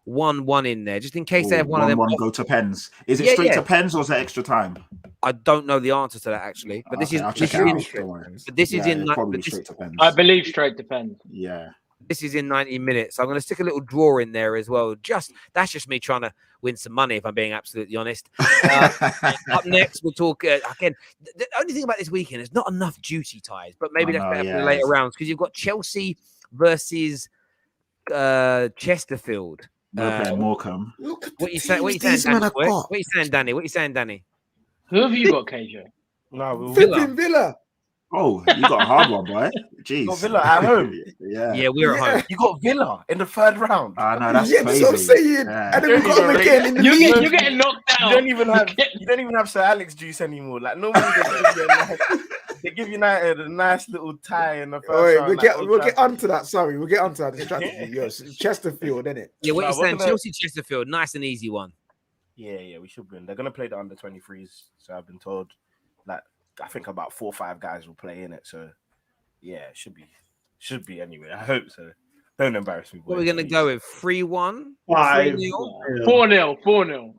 1-1 in there, just in case they have one of them. 1-1 go to pens. Is it straight to pens or is it extra time? I don't know the answer to that actually, but this is in probably straight to pens. I believe straight to pens. Yeah. This is in 90 minutes. So I'm going to stick a little draw in there as well. That's just me trying to win some money, if I'm being absolutely honest. Up next, we'll talk again. The only thing about this weekend is not enough duty ties, but maybe that's better for the later rounds, because you've got Chelsea versus Chesterfield. Morecambe. What are you saying, Danny? What are you saying, Danny? Who have you got, KJ? No, Villa. Oh, you got a hard one, boy. Jeez. You got Villa at home. Yeah, we're at home. You got Villa in the third round. I know, that's crazy. That's what I'm saying. And then we got them again in the league. You're getting knocked out. You don't even have Sir Alex juice anymore. Like normally they give United a nice little tie in the first round. We'll get onto that. Sorry, we'll get onto that strategy. Yes, Chesterfield, isn't it? Yeah, what are you saying? Chelsea Chesterfield, nice and easy one. Yeah, we should win. They're gonna play the under 23s, so I've been told. Like, I think about 4 or 5 guys will play in it. So yeah, it should be anyway. I hope so. Don't embarrass me. What are we gonna go with? 3-1? 5-0? 4-0.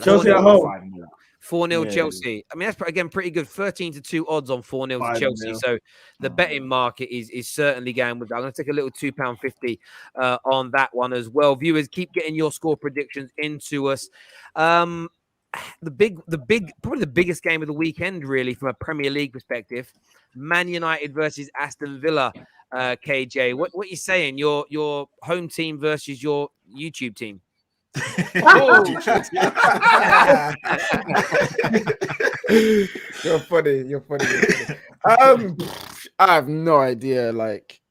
Chelsea at home. 4-0 Chelsea. I mean, that's again pretty good. 13-2 odds on 4-0 to Chelsea. So the betting market is certainly going with that. I'm going to take a little £2.50 on that one as well. Viewers, keep getting your score predictions into us. Probably the biggest game of the weekend, really, from a Premier League perspective. Man United versus Aston Villa. KJ, what are you saying? Your home team versus your YouTube team? You're funny. I have no idea. Like,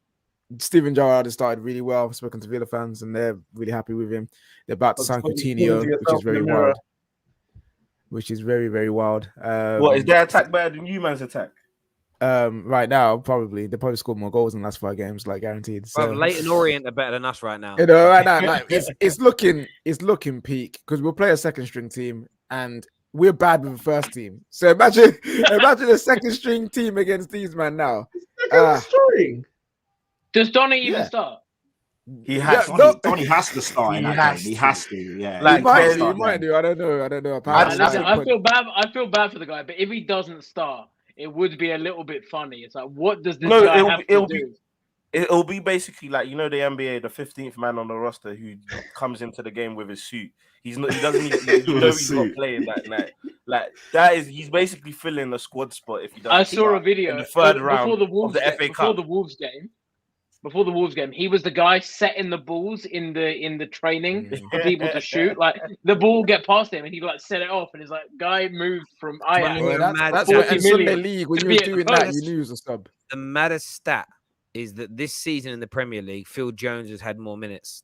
Steven Gerrard has started really well. I've spoken to Villa fans and they're really happy with him. They're about to sign Coutinho, which is very wild. Which is very, very wild. What is their attack better than you man's attack? Right now, probably they probably scored more goals in the last 5 games, like guaranteed. So Leighton Orient are better than us right now. You know, right now, like, it's looking peak, because we'll play a second string team and we're bad with the first team. So imagine a second string team against these man now. Second string. Does Donny even start? He has. Donny has to start in that game. He has to. Yeah, like, he might do. I don't know. I feel bad. I feel bad for the guy, but if he doesn't start, it would be a little bit funny. It's like, what does this guy have to do? It'll be basically like, you know, the NBA, the 15th man on the roster who comes into the game with his suit. He doesn't need. He's not playing that night. Like, that is, he's basically filling a squad spot if he doesn't. I saw a video in the third round before the Wolves of the FA Cup. Before the Wolves game, he was the guy setting the balls in the training for people to shoot. Like, the ball get past him and he like set it off, and it's like, guy moved from Ajax. That's what in Sunday League, when you were doing that, you lose a sub. The maddest stat is that this season in the Premier League, Phil Jones has had more minutes.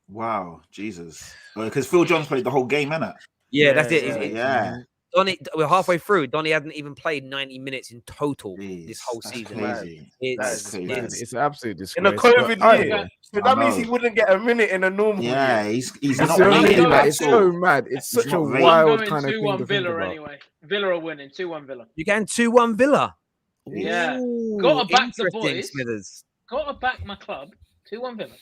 Wow, Jesus! Because Phil Jones played the whole game, innit? Yeah, that's it. Yeah. Donny, we're halfway through. Donny hasn't even played 90 minutes in total this whole That's season. crazy. It's It's absolute disgrace. In a COVID year, so that means he wouldn't get a minute in a normal year. Yeah, he's not rated. rated. It's so mad. It's such a wild kind of thing to think Villa about. anyway. Villa are winning 2-1 Villa. You're getting 2-1 Villa. Yeah, Ooh, gotta back the boys. Smithers. Gotta back my club. 2-1 Villa.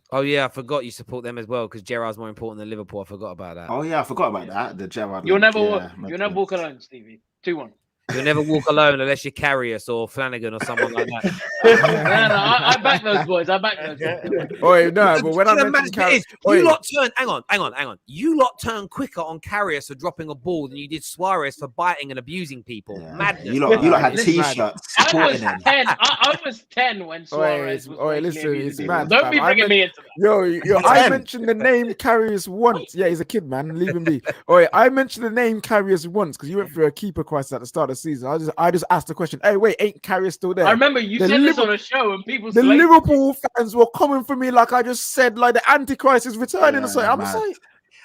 Oh yeah, I forgot you support them as well, because Gerrard's more important than Liverpool. I forgot about that. Oh yeah, I forgot about that. The Gerrard. You'll never walk alone, Stevie. 2-1. You'll never walk alone unless you carry us or Flanagan or someone like that. I back those boys. I back those boys. Oi, no, but when I mentioned you lot turn, hang on. You lot turn quicker on Karius for dropping a ball than you did Suarez for biting and abusing people. Yeah. Madness. You lot had Listen, T-shirts I was supporting him. 10. I was 10 when Suarez was making listen, abusing it's people. mad, Don't fam. be bringing me into that. Yo, I mentioned the name Karius once. Yeah, he's a kid, man. Leave him be. Oi, I mentioned the name Karius once because you went through a keeper crisis at the start of the season. I just asked the question, hey, wait, ain't Karius still there? I remember you said this on a show and people The slated Liverpool fans were coming for me like I just said, like the Antichrist is returning or something. I'm just like,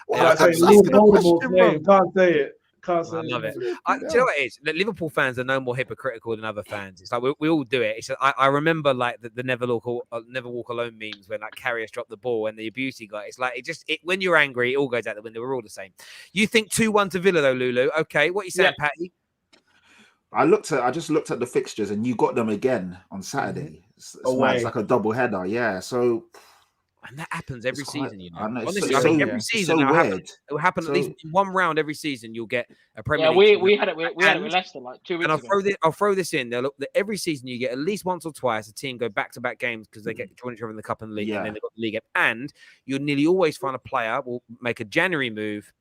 Like saying Lord Voldemort's name. Can't say it. Can't say I love it. it. Do you know what it is? The Liverpool fans are no more hypocritical than other fans. It's like we all do it. It's I remember like the never walk alone memes when like Karius dropped the ball and the abuse he got. It's like when you're angry, it all goes out the window. We're all the same. You think 2-1 to Villa though, Lulu? Okay, what are you saying, Patty? I just looked at the fixtures and you got them again on Saturday. It's like a double header. Yeah, so. And that happens every season, you know. I know. Honestly, I think every season it will happen at least in one round every season. You'll get a Premier League. We had it with Leicester like 2 weeks ago. I'll throw this in. Every season you get at least once or twice a team go back-to-back games because they get join each other in the cup and the league, and then they've got the league game. And you'll nearly always find a player will make a January move.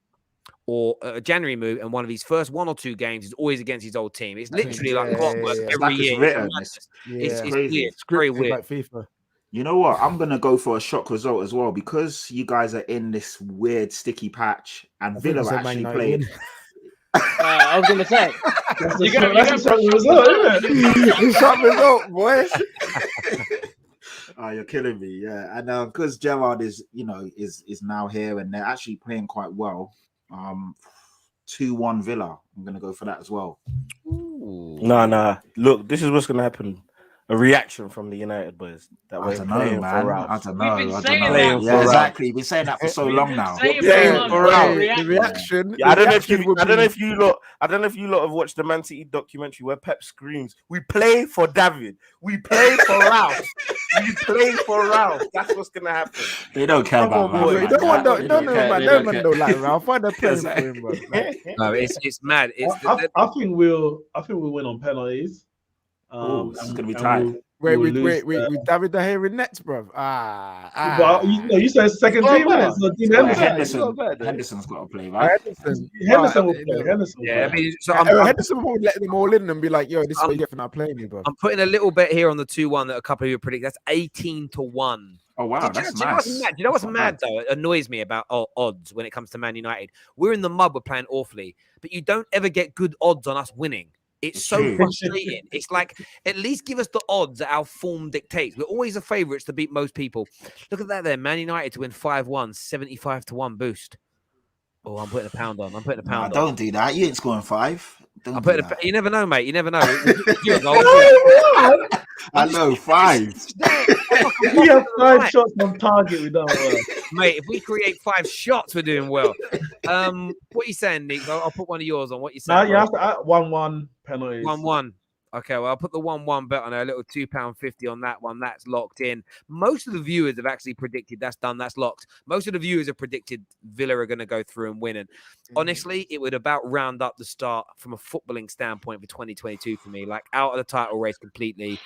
And one of his first 1 or 2 games is always against his old team. It's literally like clockwork every year. It's weird. It's very weird. Like FIFA. You know what? I'm gonna go for a shock result as well because you guys are in this weird sticky patch and Villa actually played. I was gonna say You're gonna shock result, isn't it? Shock result, boy. Oh, you're killing me, yeah. And because Gerrard is now here and they're actually playing quite well. 2-1 Villa. I'm gonna go for that as well. Nah. Look, this is what's gonna happen. A reaction from the United boys that we're playing for Ralph. I don't know. Yeah, exactly. We've been saying that for so long now. The reaction. I don't know if you lot have watched the Man City documentary where Pep screams, "We play for David. We play for Ralph. We play for Ralph." That's what's gonna happen. They don't care about Ralph. No, man, don't like Ralph. Why they're playing for him, bro? No, it's mad. I think we'll win on penalties. This is gonna be tight. Wait, David De Gea in nets, bro. Well, you said second team, so Henderson's got to play, right? Henderson will play. Yeah, I mean, so Henderson will let them all in and be like, "Yo, this is what you get for not playing me, bro." I'm putting a little bet here on the 2-1 that a couple of you predict. That's 18-1. Oh wow, that's nice. Do you know what's mad though? It annoys me about odds when it comes to Man United. We're in the mud. We're playing awfully, but you don't ever get good odds on us winning. It's so frustrating. It's like, at least give us the odds that our form dictates. We're always the favourites to beat most people. Look at that there. Man United to win 5-1, 75-1 boost. Oh, I'm putting a pound on. Don't do that. You ain't scoring 5. You never know, mate. You never know. I know, 5. We have 5 shots on target. We don't well. Mate, if we create 5 shots, we're doing well. What are you saying, Nick? I'll put one of yours on. What you saying? You have to 1-1 penalties. 1-1. Okay, well, I'll put the 1-1 bet on a little £2.50 on that one. That's locked in. Most of the viewers have actually predicted that's done. That's locked. Most of the viewers have predicted Villa are going to go through and win. And honestly, it would about round up the start from a footballing standpoint for 2022 for me. Like out of the title race completely,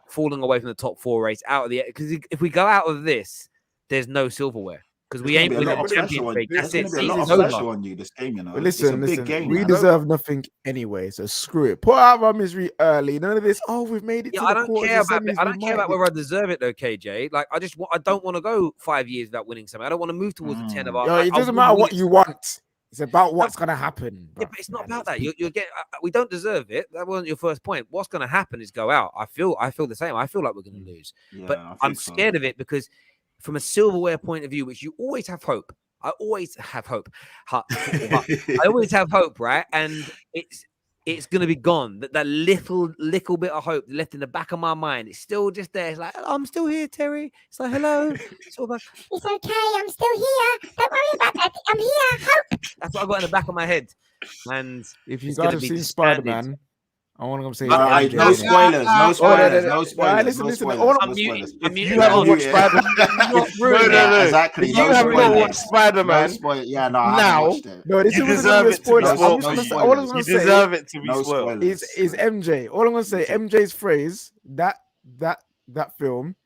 falling away from the top 4 race, out of the because if we go out of this, there's no silverware. Because we ain't winning the Champions League. That's it. Season's over. On you this game, you know. But listen. We deserve nothing anyway, so screw it. Put out our misery early. None of this. Oh, we've made it. I don't care about it. I don't care about whether I deserve it, though, KJ. Like I don't want to go 5 years without winning something. I don't want to move towards the 10 of our. It doesn't matter what you want. It's about what's gonna happen. Yeah, but it's not about that. You'll get. We don't deserve it. That wasn't your first point. What's gonna happen is go out. I feel the same. I feel like we're gonna lose, but I'm scared of it because. From a silverware point of view, which you always have hope. I always have hope. I always have hope, right? And it's going to be gone. That little bit of hope left in the back of my mind, it's still just there. It's like, I'm still here, Terry. It's like, hello. It's okay. I'm still here. Don't worry about that. I'm here. Hope. That's what I got in the back of my head. And if you guys have seen Spider-Man, All I'm gonna say is No MJ. spoilers. No spoilers. No spoilers. Listen, No listen, spoilers. all No I'm muting. spoilers. I'm If muting. you haven't on. watched Spider, Yeah, exactly. If No you have not spoilers. watched Spider No Man, spoil. Yeah, no, I now, haven't watched it. No, this you wasn't gonna deserve be a it to be spoiler. I'm spoiled. just No gonna say, spoilers. all I'm you gonna say deserve it to be No spoiled. spoilers. is MJ. All I'm gonna say, MJ's phrase, that film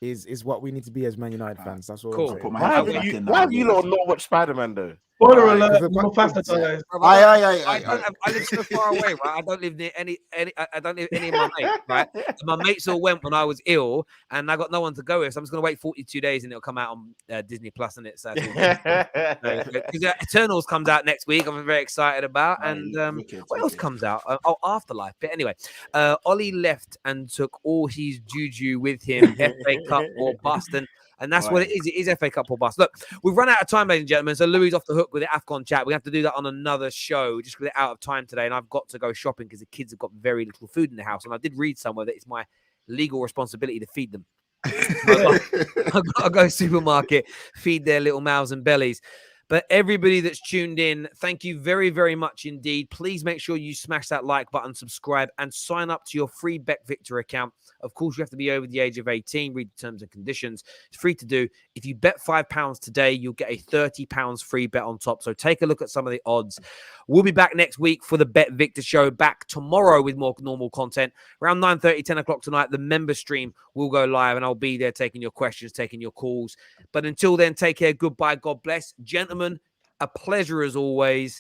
is what we need to be as Man United fans. That's all Cool. I'm Put saying. my Why headphones haven't back you? in Why now. have you lot not watched Spider Man though? Spoiler Alright, alert, 'cause they're quite Mufasa good. dies. I live so far away, right? I don't live near any. I don't live any of my mates, right? And my mates all went when I was ill, and I got no one to go with. So I'm just gonna wait 42 days, and it'll come out on Disney Plus, and it's because Eternals comes out next week. I'm very excited about, and what else comes out? Afterlife. But anyway, Ollie left and took all his juju with him. FA Cup or bust, and that's what it is. It is FA Cup or bust. Look, we've run out of time, ladies and gentlemen. So Louis off the hook with the AFCON chat. We have to do that on another show. Just because we're out of time today, and I've got to go shopping because the kids have got very little food in the house. And I did read somewhere that it's my legal responsibility to feed them. I've got to go supermarket, feed their little mouths and bellies. But everybody that's tuned in, thank you very, very much indeed. Please make sure you smash that like button, subscribe, and sign up to your free Bet Victor account. Of course, you have to be over the age of 18. Read the terms and conditions. It's free to do. If you bet £5 today, you'll get a £30 free bet on top. So take a look at some of the odds. We'll be back next week for the Bet Victor show. Back tomorrow with more normal content. Around 9:30, 10 o'clock tonight, the member stream will go live, and I'll be there taking your questions, taking your calls. But until then, take care. Goodbye. God bless. Gentlemen, a pleasure as always.